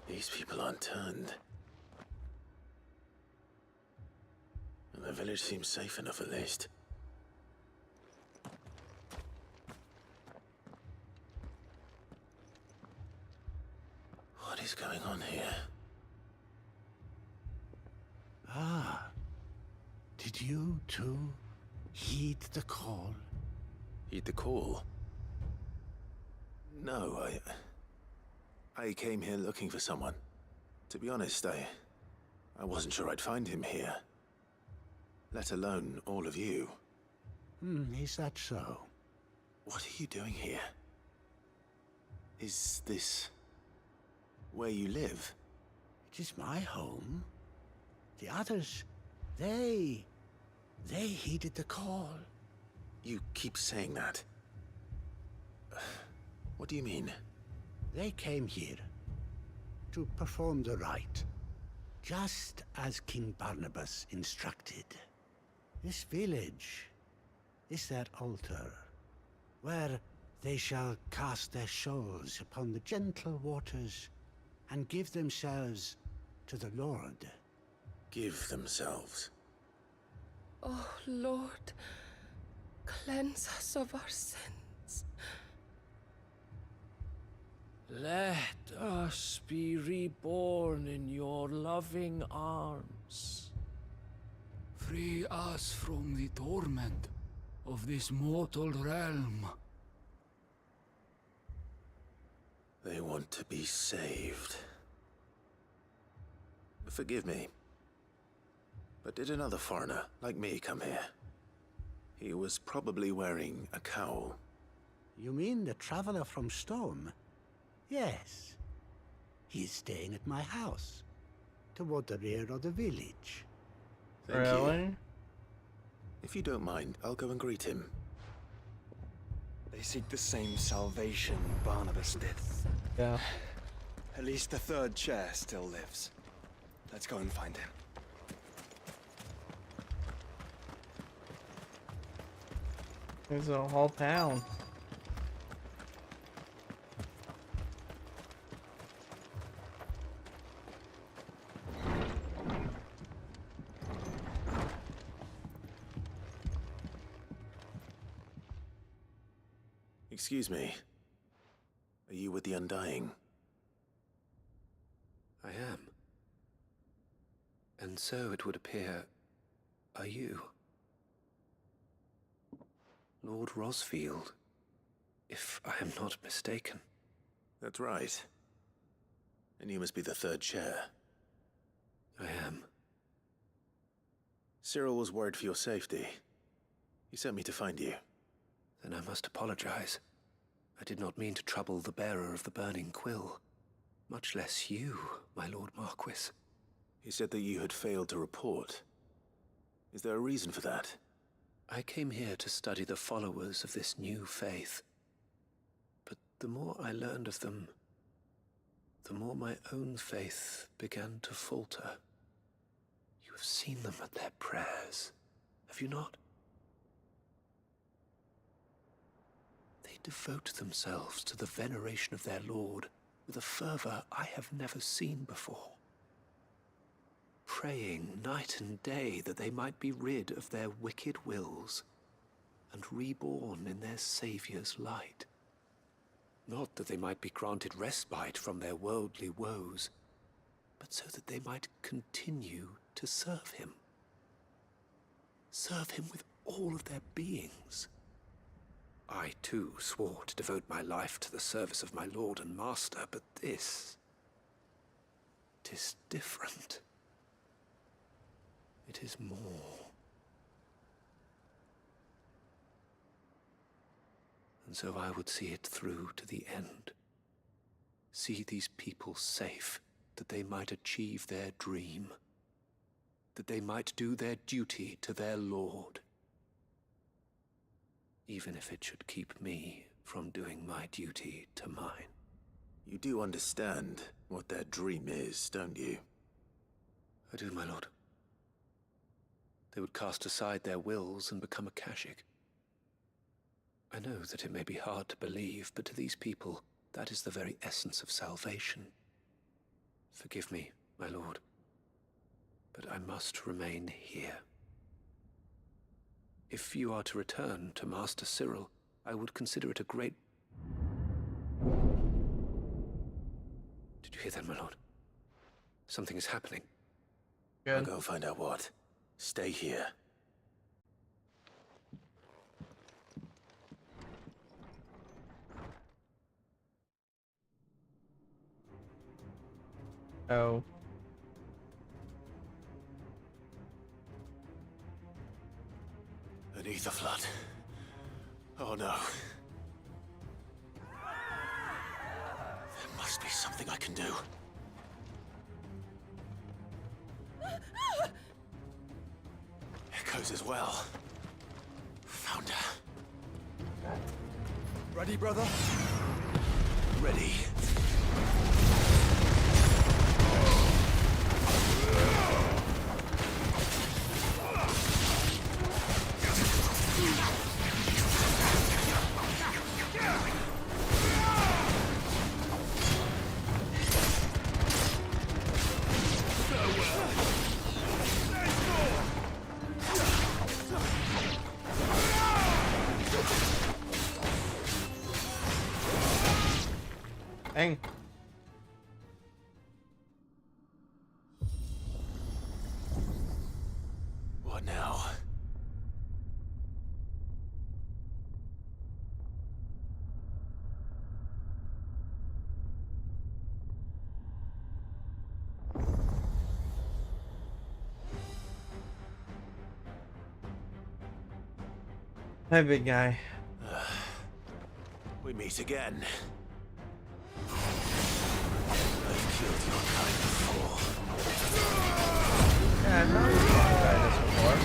These people aren't turned. And the village seems safe enough at least. What is going on here? Ah, did you too heed the call? Heed the call? No, I came here looking for someone. To be honest, I wasn't sure I'd find him here. Let alone all of you. Is that so? What are you doing here? Is this where you live? It is my home. The others, they heeded the call. You keep saying that. What do you mean? They came here to perform the rite, just as King Barnabas instructed. This village is their altar, where they shall cast their souls upon the gentle waters and give themselves to the Lord. Give themselves? Oh, Lord. Cleanse us of our sins. Let us be reborn in your loving arms. Free us from the torment of this mortal realm. They want to be saved. Forgive me, but did another foreigner like me come here? He was probably wearing a cowl. You mean the traveler from Storm? Yes. He's staying at my house, toward the rear of the village. Thank you. If you don't mind, I'll go and greet him. They seek the same salvation Barnabas did. Yeah. At least the third chair still lives. Let's go and find him. There's a whole town. Excuse me. Are you with the Undying? I am. And so it would appear, are you? Lord Rosfield, if I am not mistaken. That's right. And you must be the third chair. I am. Cyril was worried for your safety. He sent me to find you. Then I must apologize. I did not mean to trouble the bearer of the burning quill. Much less you, my Lord Marquis. He said that you had failed to report. Is there a reason for that? I came here to study the followers of this new faith. But the more I learned of them, the more my own faith began to falter. You have seen them at their prayers, have you not? They devote themselves to the veneration of their Lord with a fervor I have never seen before. Praying night and day that they might be rid of their wicked wills and reborn in their Saviour's light. Not that they might be granted respite from their worldly woes, but so that they might continue to serve him. Serve him with all of their beings. I, too, swore to devote my life to the service of my Lord and Master, but this... 'tis different. It is more. And so I would see it through to the end. See these people safe, that they might achieve their dream. That they might do their duty to their Lord. Even if it should keep me from doing my duty to mine. You do understand what their dream is, don't you? I do, my lord. They would cast aside their wills and become a Kashik. I know that it may be hard to believe, but to these people, that is the very essence of salvation. Forgive me, my lord, but I must remain here. If you are to return to Master Cyril, I would consider it a great... Did you hear that, my lord? Something is happening. Good. I'll go find out what. Stay here. Oh. Beneath the flood. Oh no. There must be something I can do. Echoes as well. Found her. Ready, brother? Ready. What now? Hi, big guy. We meet again. I've killed your kind before. Yeah, I know you've tried this before.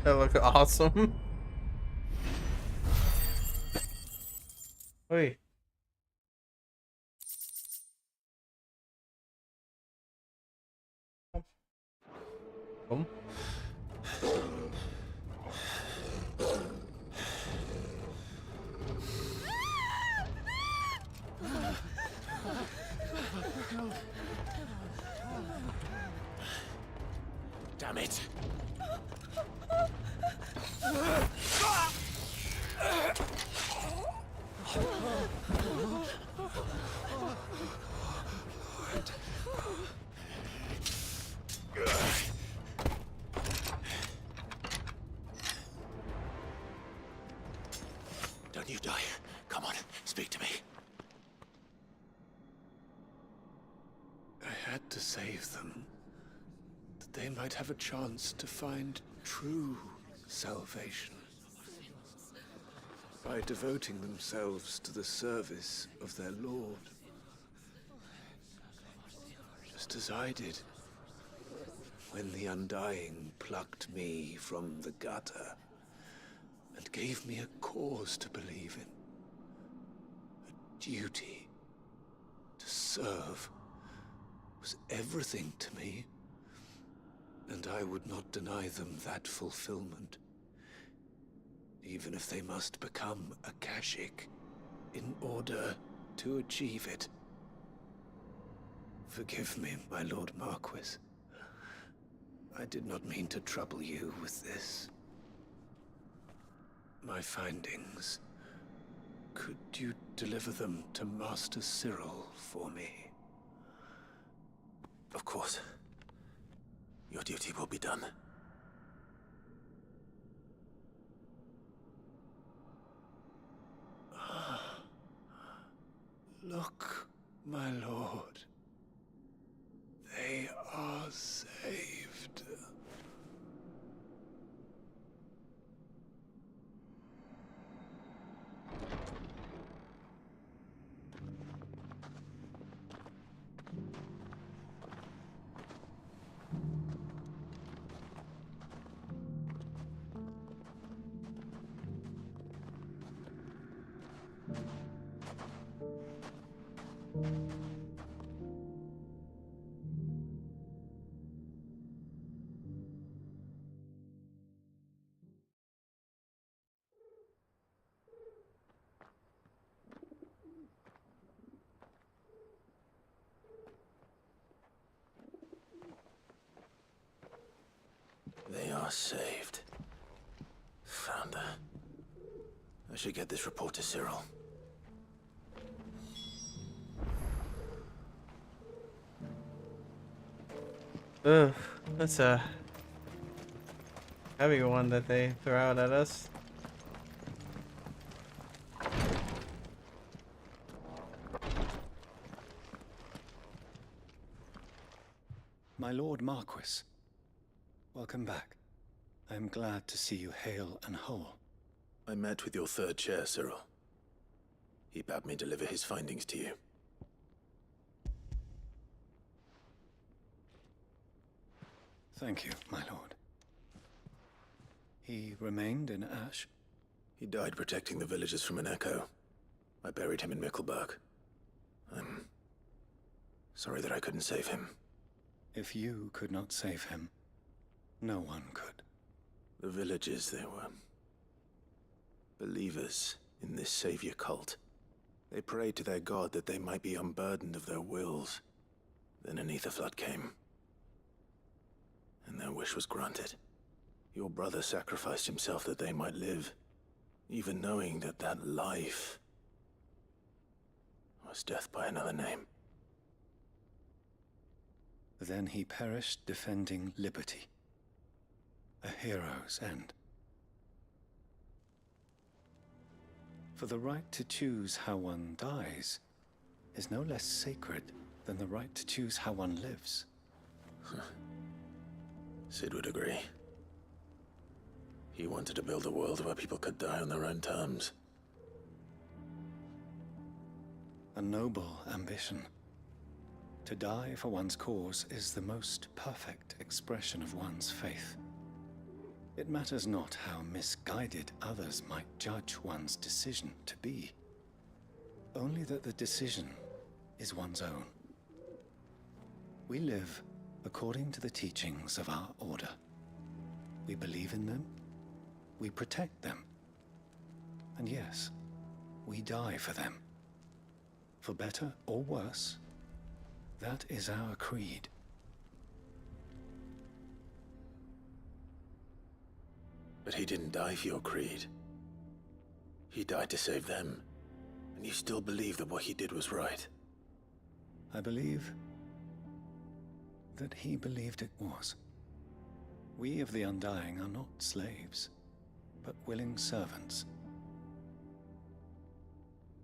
That look awesome. Wait. Come. Damn it. Don't you die. Come on, speak to me. I had to save them, that they might have a chance to find true salvation. By devoting themselves to the service of their Lord. Just as I did, when the Undying plucked me from the gutter and gave me a cause to believe in. A duty to serve was everything to me, and I would not deny them that fulfillment. Even if they must become a Kashik in order to achieve it. Forgive me, my Lord Marquis. I did not mean to trouble you with this. My findings. Could you deliver them to Master Cyril for me? Of course. Your duty will be done. Look, my lord. They are saved. are saved. Founder. I should get this report to Cyril. Ugh, that's a heavy one that they throw out at us. My Lord Marquis, welcome back. I am glad to see you hale and whole. I met with your third chair, Cyril. He bade me deliver his findings to you. Thank you, my lord. He remained in Ash? He died protecting the villagers from an echo. I buried him in Mickleburg. I'm sorry that I couldn't save him. If you could not save him, no one could. The villagers, they were believers in this savior cult. They prayed to their god that they might be unburdened of their wills. Then an ether flood came, and their wish was granted. Your brother sacrificed himself that they might live, even knowing that that life was death by another name. Then he perished defending liberty. A hero's end. For the right to choose how one dies is no less sacred than the right to choose how one lives. Sid would agree. He wanted to build a world where people could die on their own terms. A noble ambition. To die for one's cause is the most perfect expression of one's faith. It matters not how misguided others might judge one's decision to be. Only that the decision is one's own. We live according to the teachings of our order. We believe in them, we protect them, and yes, we die for them. For better or worse, that is our creed. But he didn't die for your creed. He died to save them. And you still believe that what he did was right. I believe that he believed it was. We of the Undying are not slaves, but willing servants.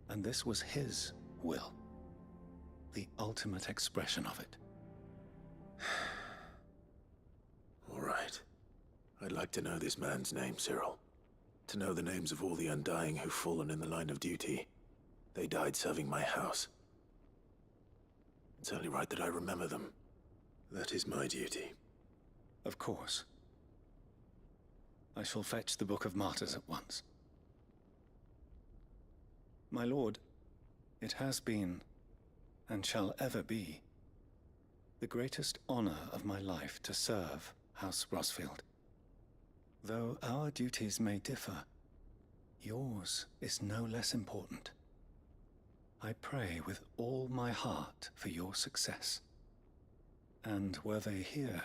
And this was his will. The ultimate expression of it. All right. I'd like to know this man's name, Cyril. To know the names of all the Undying who've fallen in the line of duty. They died serving my house. It's only right that I remember them. That is my duty. Of course. I shall fetch the Book of Martyrs at once. My lord, it has been, and shall ever be, the greatest honor of my life to serve House Rosfield. Though our duties may differ, yours is no less important. I pray with all my heart for your success. And were they here,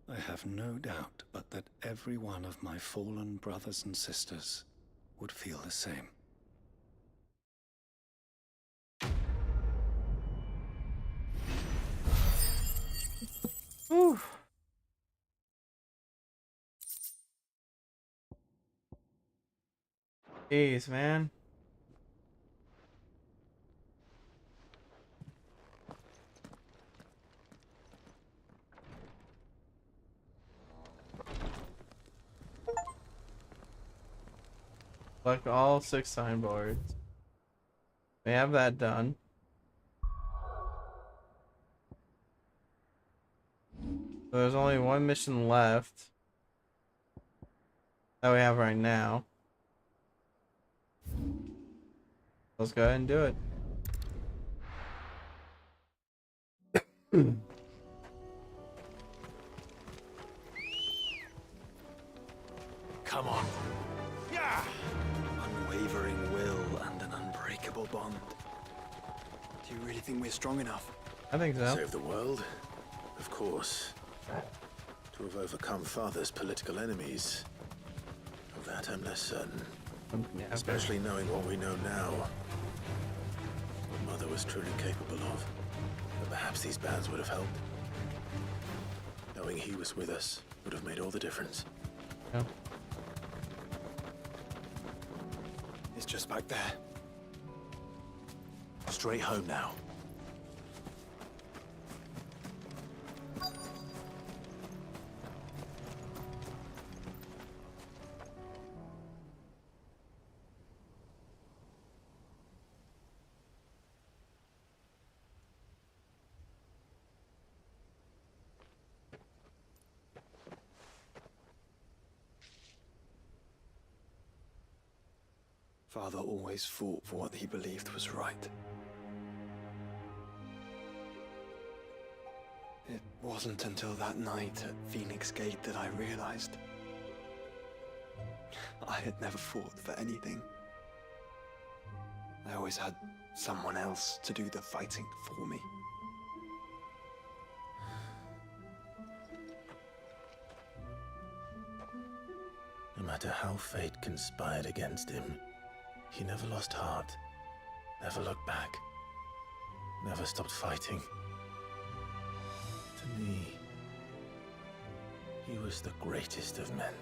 I have no doubt but that every one of my fallen brothers and sisters would feel the same. Whew. Jeez, man. Select all 6 signboards. We have that done. So there's only one mission left that we have right now. Let's go ahead and do it. Come on. Yeah! Unwavering will and an unbreakable bond. Do you really think we're strong enough? I think so. Save the world? Of course. To have overcome Father's political enemies. Of that I'm less certain. Especially knowing what we know now. What Mother was truly capable of. But perhaps these bands would have helped. Knowing he was with us would have made all the difference. Yeah. It's just back there. Straight home now. Father always fought for what he believed was right. It wasn't until that night at Phoenix Gate that I realized I had never fought for anything. I always had someone else to do the fighting for me. No matter how fate conspired against him, he never lost heart, never looked back, never stopped fighting. To me, he was the greatest of men.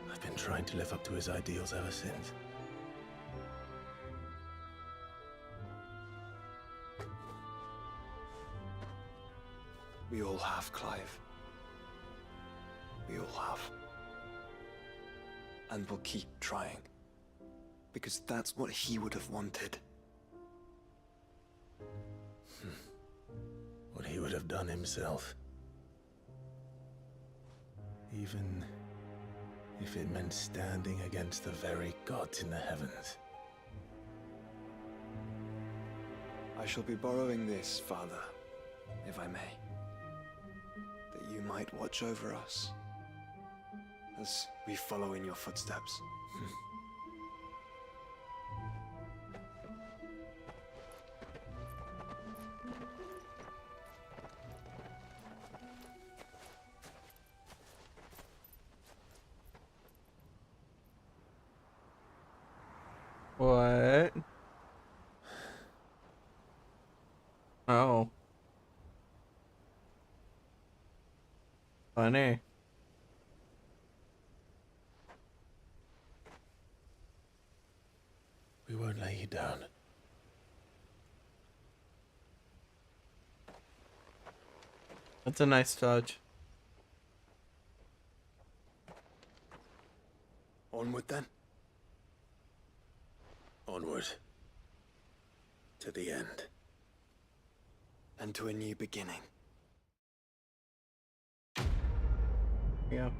And I've been trying to live up to his ideals ever since. We all have, Clive. We all have. And we'll keep trying. Because that's what he would have wanted. What he would have done himself. Even if it meant standing against the very gods in the heavens. I shall be borrowing this, Father, if I may. That you might watch over us as we follow in your footsteps. What? Oh. Funny. We won't lay you down. That's a nice touch. Onward then. Onward. To the end. And to a new beginning. Yeah.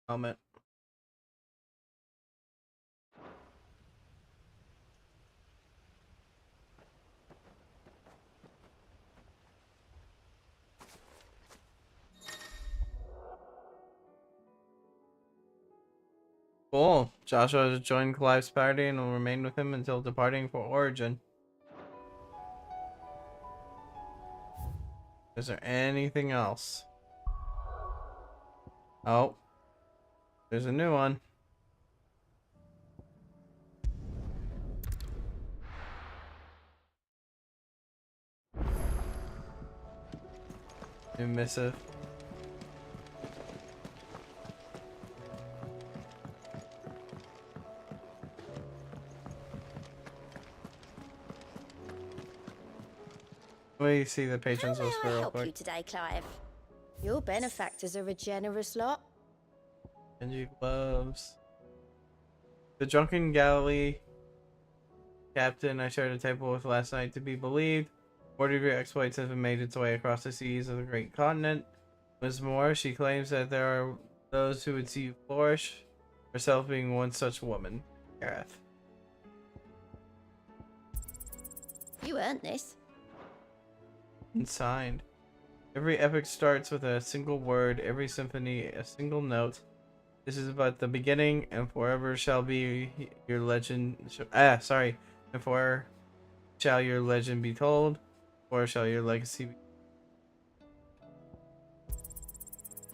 Helmet. Cool. Joshua has joined Clive's party and will remain with him until departing for Origin. Is there anything else? Oh. There's a new one. New missive. Where you see the patrons list How may I real help you quick. today, Clive? Your benefactors are a generous lot. Genji gloves. The drunken galley captain I shared a table with last night to be believed. Word of your exploits has made its way across the seas of the great continent. Once more, she claims that there are those who would see you flourish, herself being one such woman. Gareth. You earned this. And signed. Every epic starts with a single word, every symphony a single note. This is but the beginning, and forever shall be your legend. And forever shall your legend be told, or shall your legacy be.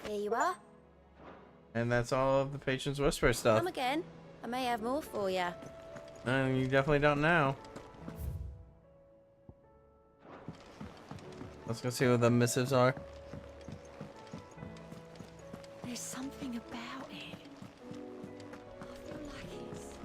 Here you are. And that's all of the Patron's Whisper stuff. Come again. I may have more for you. And you definitely don't know. Let's go see what the missives are. There's something about it. I feel like it's...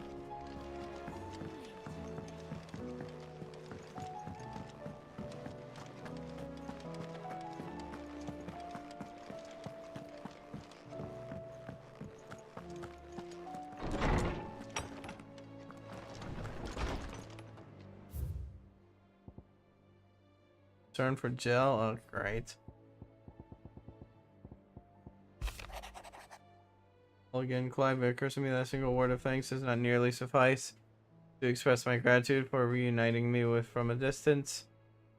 Turn for gel. Oh, great. Well, again, Clive, it occurs to me that a single word of thanks does not nearly suffice to express my gratitude for reuniting me with from a distance.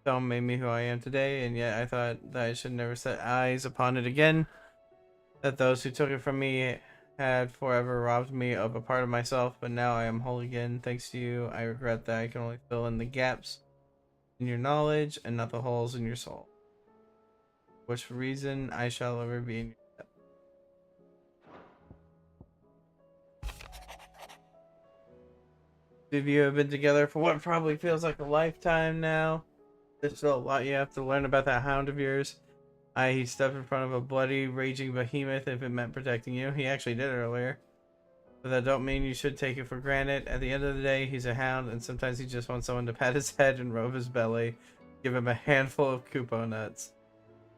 Film made me who I am today, and yet I thought that I should never set eyes upon it again. That those who took it from me had forever robbed me of a part of myself, but now I am whole again. Thanks to you, I regret that I can only fill in the gaps in your knowledge and not the holes in your soul. For which reason I shall ever be in your debt. Two of you have been together for what probably feels like a lifetime now. There's still a lot you have to learn about that hound of yours. He stepped in front of a bloody, raging behemoth if it meant protecting you. He actually did earlier. But that don't mean you should take it for granted. At the end of the day, he's a hound, and sometimes he just wants someone to pat his head and rub his belly. Give him a handful of Kupo nuts.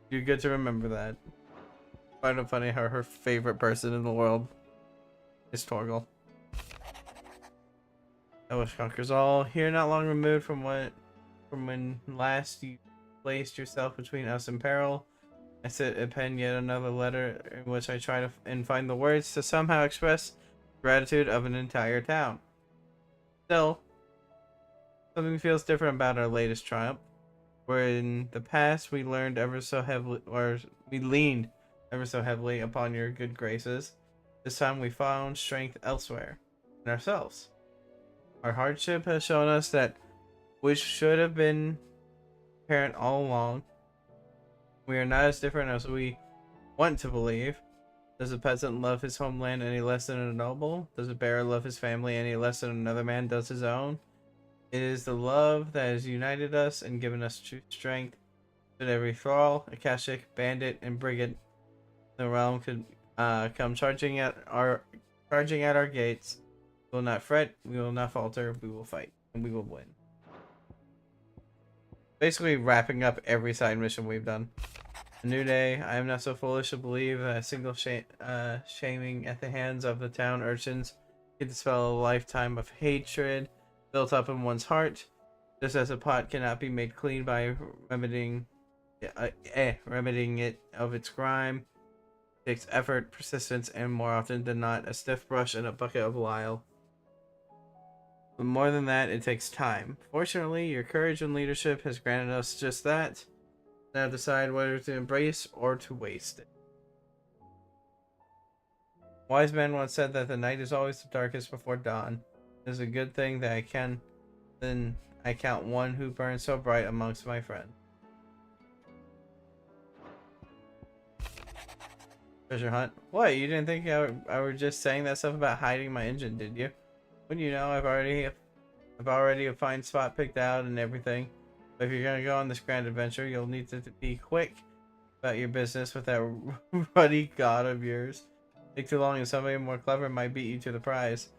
You're good to remember that. I find it funny how her favorite person in the world is Torgal. That wish conquers all. Here, not long removed from when last you placed yourself between us and peril, I sit and pen yet another letter in which I try to find the words to somehow express gratitude of an entire town. Still, something feels different about our latest triumph. Where in the past we leaned ever so heavily upon your good graces. This time we found strength elsewhere, in ourselves. Our hardship has shown us that which should have been apparent all along. We are not as different as we want to believe. Does a peasant love his homeland any less than a noble? Does a bearer love his family any less than another man does his own? It is the love that has united us and given us true strength. That every thrall, akashic, bandit, and brigand in the realm could come charging at our gates. We will not fret, we will not falter, we will fight, and we will win. Basically wrapping up every side mission we've done. A new day. I am not so foolish to believe that a single shaming at the hands of the town urchins can dispel a lifetime of hatred built up in one's heart. Just as a pot cannot be made clean by remedying it of its grime. It takes effort, persistence, and more often than not, a stiff brush and a bucket of lye. But more than that, it takes time. Fortunately, your courage and leadership has granted us just that. Now decide whether to embrace or to waste it. Wise man once said that the night is always the darkest before dawn. It is a good thing that I count one who burns so bright amongst my friends. Treasure hunt? What? You didn't think I were just saying that stuff about hiding my engine, did you? Wouldn't you know I've already a fine spot picked out and everything. But if you're gonna go on this grand adventure, you'll need to be quick about your business with that ruddy god of yours. Take too long and somebody more clever might beat you to the prize.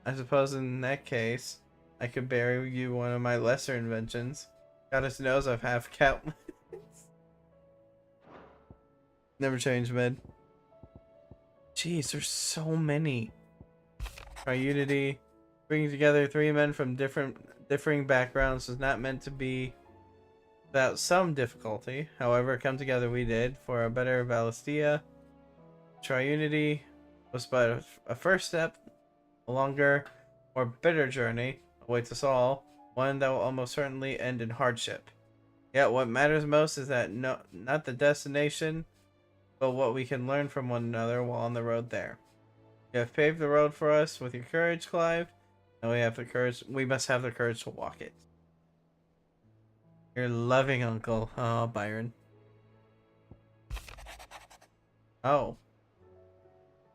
I suppose in that case, I could bury you one of my lesser inventions. Goddess knows I've half countless. Never change, mid. Jeez, there's so many. Triunity. Bringing together three men from differing backgrounds is not meant to be without some difficulty. However, come together we did for a better Valistia. Triunity was but a first step. A longer, more bitter journey awaits us all, one that will almost certainly end in hardship. Yet what matters most is that not the destination, but what we can learn from one another while on the road there. You have paved the road for us with your courage, Clive, and we must have the courage to walk it. Your loving uncle. Oh, Byron. Oh.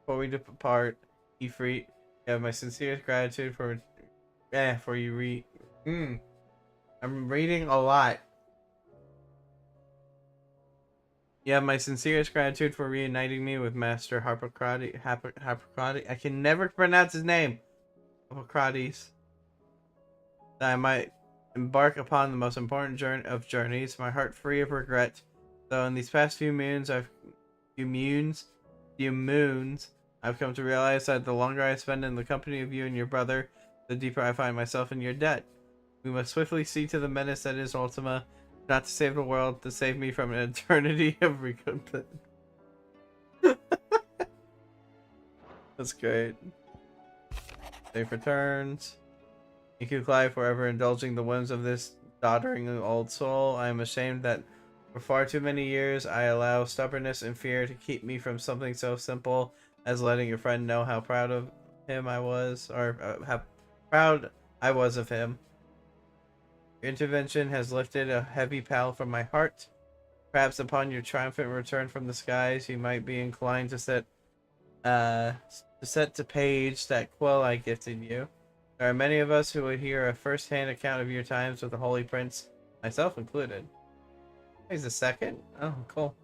Before we depart, Ifrit, you have my sincerest gratitude for you I'm reading a lot. You have my sincerest gratitude for reuniting me with Master Harpocrates. I can never pronounce his name. Harpocrates. That I might embark upon the most important journeys, my heart free of regret. Though in these past few moons, I've come to realize that the longer I spend in the company of you and your brother, the deeper I find myself in your debt. We must swiftly see to the menace that is Ultima, not to save the world, to save me from an eternity of regret. That's great. Safe returns. Thank you, Clive, for ever indulging the whims of this doddering old soul. I am ashamed that for far too many years I allow stubbornness and fear to keep me from something so simple as letting your friend know how proud of him I was, or how proud I was of him. Your intervention has lifted a heavy pall from my heart. Perhaps upon your triumphant return from the skies, you might be inclined to set to page that quill I gifted you. There are many of us who would hear a first-hand account of your times with the Holy Prince, myself included. He's the second? Oh, cool.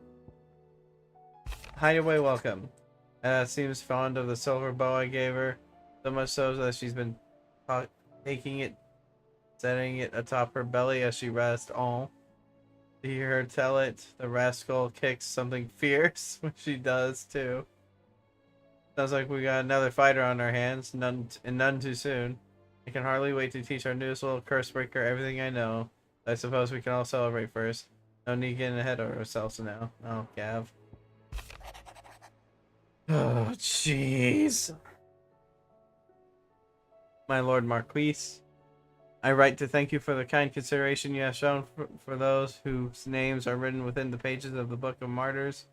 Hideaway welcome. Seems fond of the silver bow I gave her, so much so that she's been taking it, setting it atop her belly as she rests. Oh, to hear her tell it, the rascal kicks something fierce, which she does too. Sounds like we got another fighter on our hands, none too soon. I can hardly wait to teach our newest little curse breaker everything I know. I suppose we can all celebrate first. No need getting ahead of ourselves now. Oh, Gav. Oh, jeez. My Lord Marquis, I write to thank you for the kind consideration you have shown for those whose names are written within the pages of the Book of Martyrs.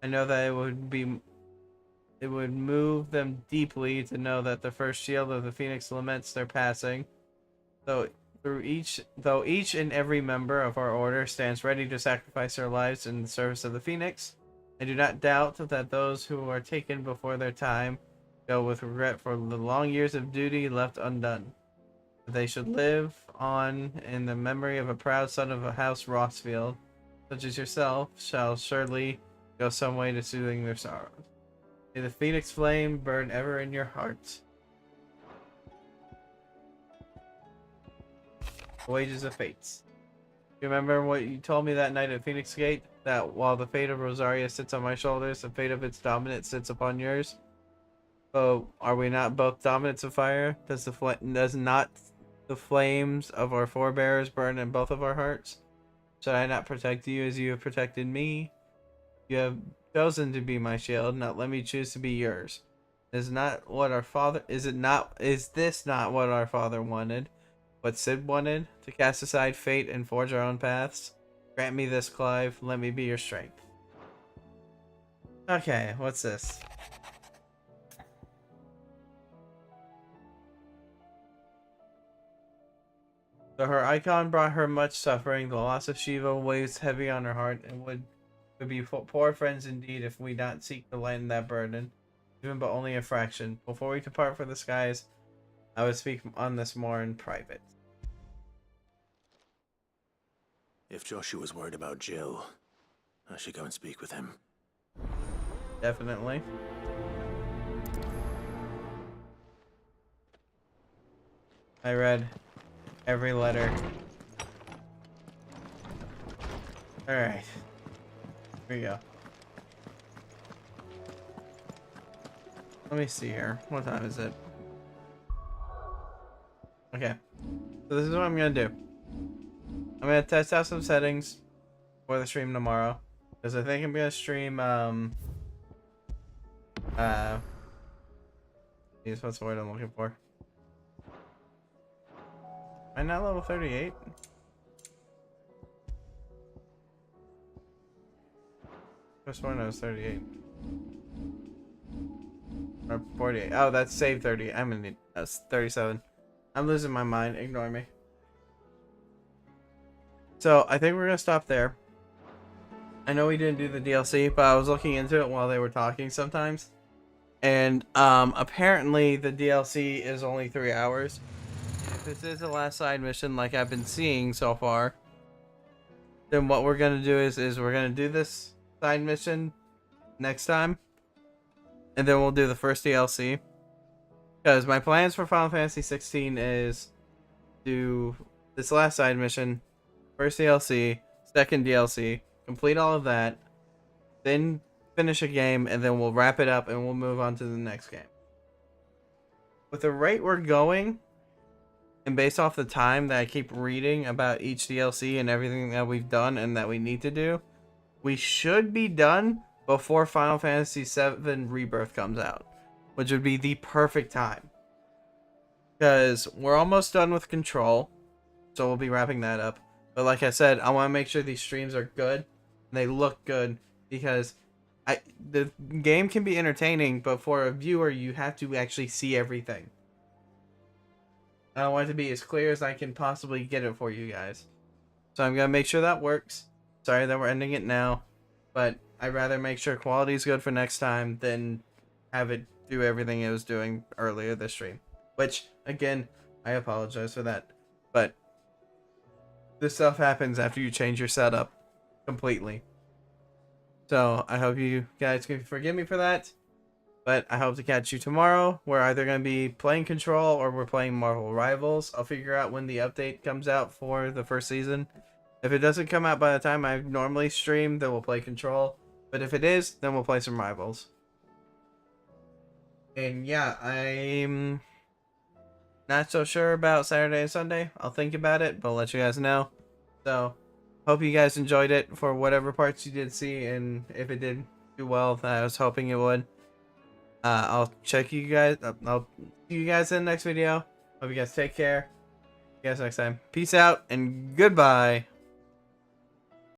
I know that it would move them deeply to know that the first shield of the Phoenix laments their passing. Though each and every member of our order stands ready to sacrifice their lives in the service of the Phoenix, I do not doubt that those who are taken before their time go with regret for the long years of duty left undone. They should live on in the memory of a proud son of a house Rossfield, such as yourself, shall surely go some way to soothing their sorrows. May the Phoenix flame burn ever in your hearts. Wages of Fates. You remember what you told me that night at Phoenix Gate? That while the fate of Rosaria sits on my shoulders, the fate of its dominant sits upon yours? Oh, are we not both dominants of fire? Does not the flames of our forebears burn in both of our hearts? Should I not protect you as you have protected me? You have chosen to be my shield, now let me choose to be yours. Is this not what our father wanted? What Sid wanted? To cast aside fate and forge our own paths? Grant me this, Clive. Let me be your strength. Okay, what's this? So her icon brought her much suffering. The loss of Shiva weighs heavy on her heart, and would be poor friends indeed if we not seek to lighten that burden, even but only a fraction. Before we depart for the skies, I would speak on this more in private. If Joshua's worried about Jill, I should go and speak with him. Definitely. I read every letter. Alright. Here we go. Let me see here. What time is it? Okay. So this is what I'm gonna do. I'm gonna test out some settings for the stream tomorrow. Because I think I'm gonna stream what's the word I'm looking for? Am I not level 38? I sworn I was 38. Or 48. Oh, that's save 30. I'm gonna need, that's 37. I'm losing my mind. Ignore me. So I think we're gonna stop there. I know we didn't do the DLC, but I was looking into it while they were talking sometimes. And apparently the DLC is only 3 hours. If this is the last side mission like I've been seeing so far, then what we're gonna do is we're gonna do this side mission next time. And then we'll do the first DLC. Because my plans for Final Fantasy 16 is do this last side mission, first DLC, second DLC, complete all of that, then finish a game, and then we'll wrap it up and we'll move on to the next game. With the rate we're going, and based off the time that I keep reading about each DLC and everything that we've done and that we need to do, we should be done before Final Fantasy VII Rebirth comes out, which would be the perfect time. Because we're almost done with Control, so we'll be wrapping that up. But like I said, I want to make sure these streams are good, and they look good, because the game can be entertaining, but for a viewer, you have to actually see everything. I want it to be as clear as I can possibly get it for you guys. So I'm going to make sure that works. Sorry that we're ending it now, but I'd rather make sure quality is good for next time than have it do everything it was doing earlier this stream. Which, again, I apologize for that. But this stuff happens after you change your setup completely. So I hope you guys can forgive me for that. But I hope to catch you tomorrow. We're either going to be playing Control or we're playing Marvel Rivals. I'll figure out when the update comes out for the first season. If it doesn't come out by the time I normally stream, then we'll play Control. But if it is, then we'll play some Rivals. And yeah, I'm not so sure about Saturday and Sunday. I'll think about it, but I'll let you guys know. So, hope you guys enjoyed it for whatever parts you did see. And if it did do well, I was hoping it would. I'll check you guys. I'll see you guys in the next video. Hope you guys take care. See you guys next time. Peace out and goodbye.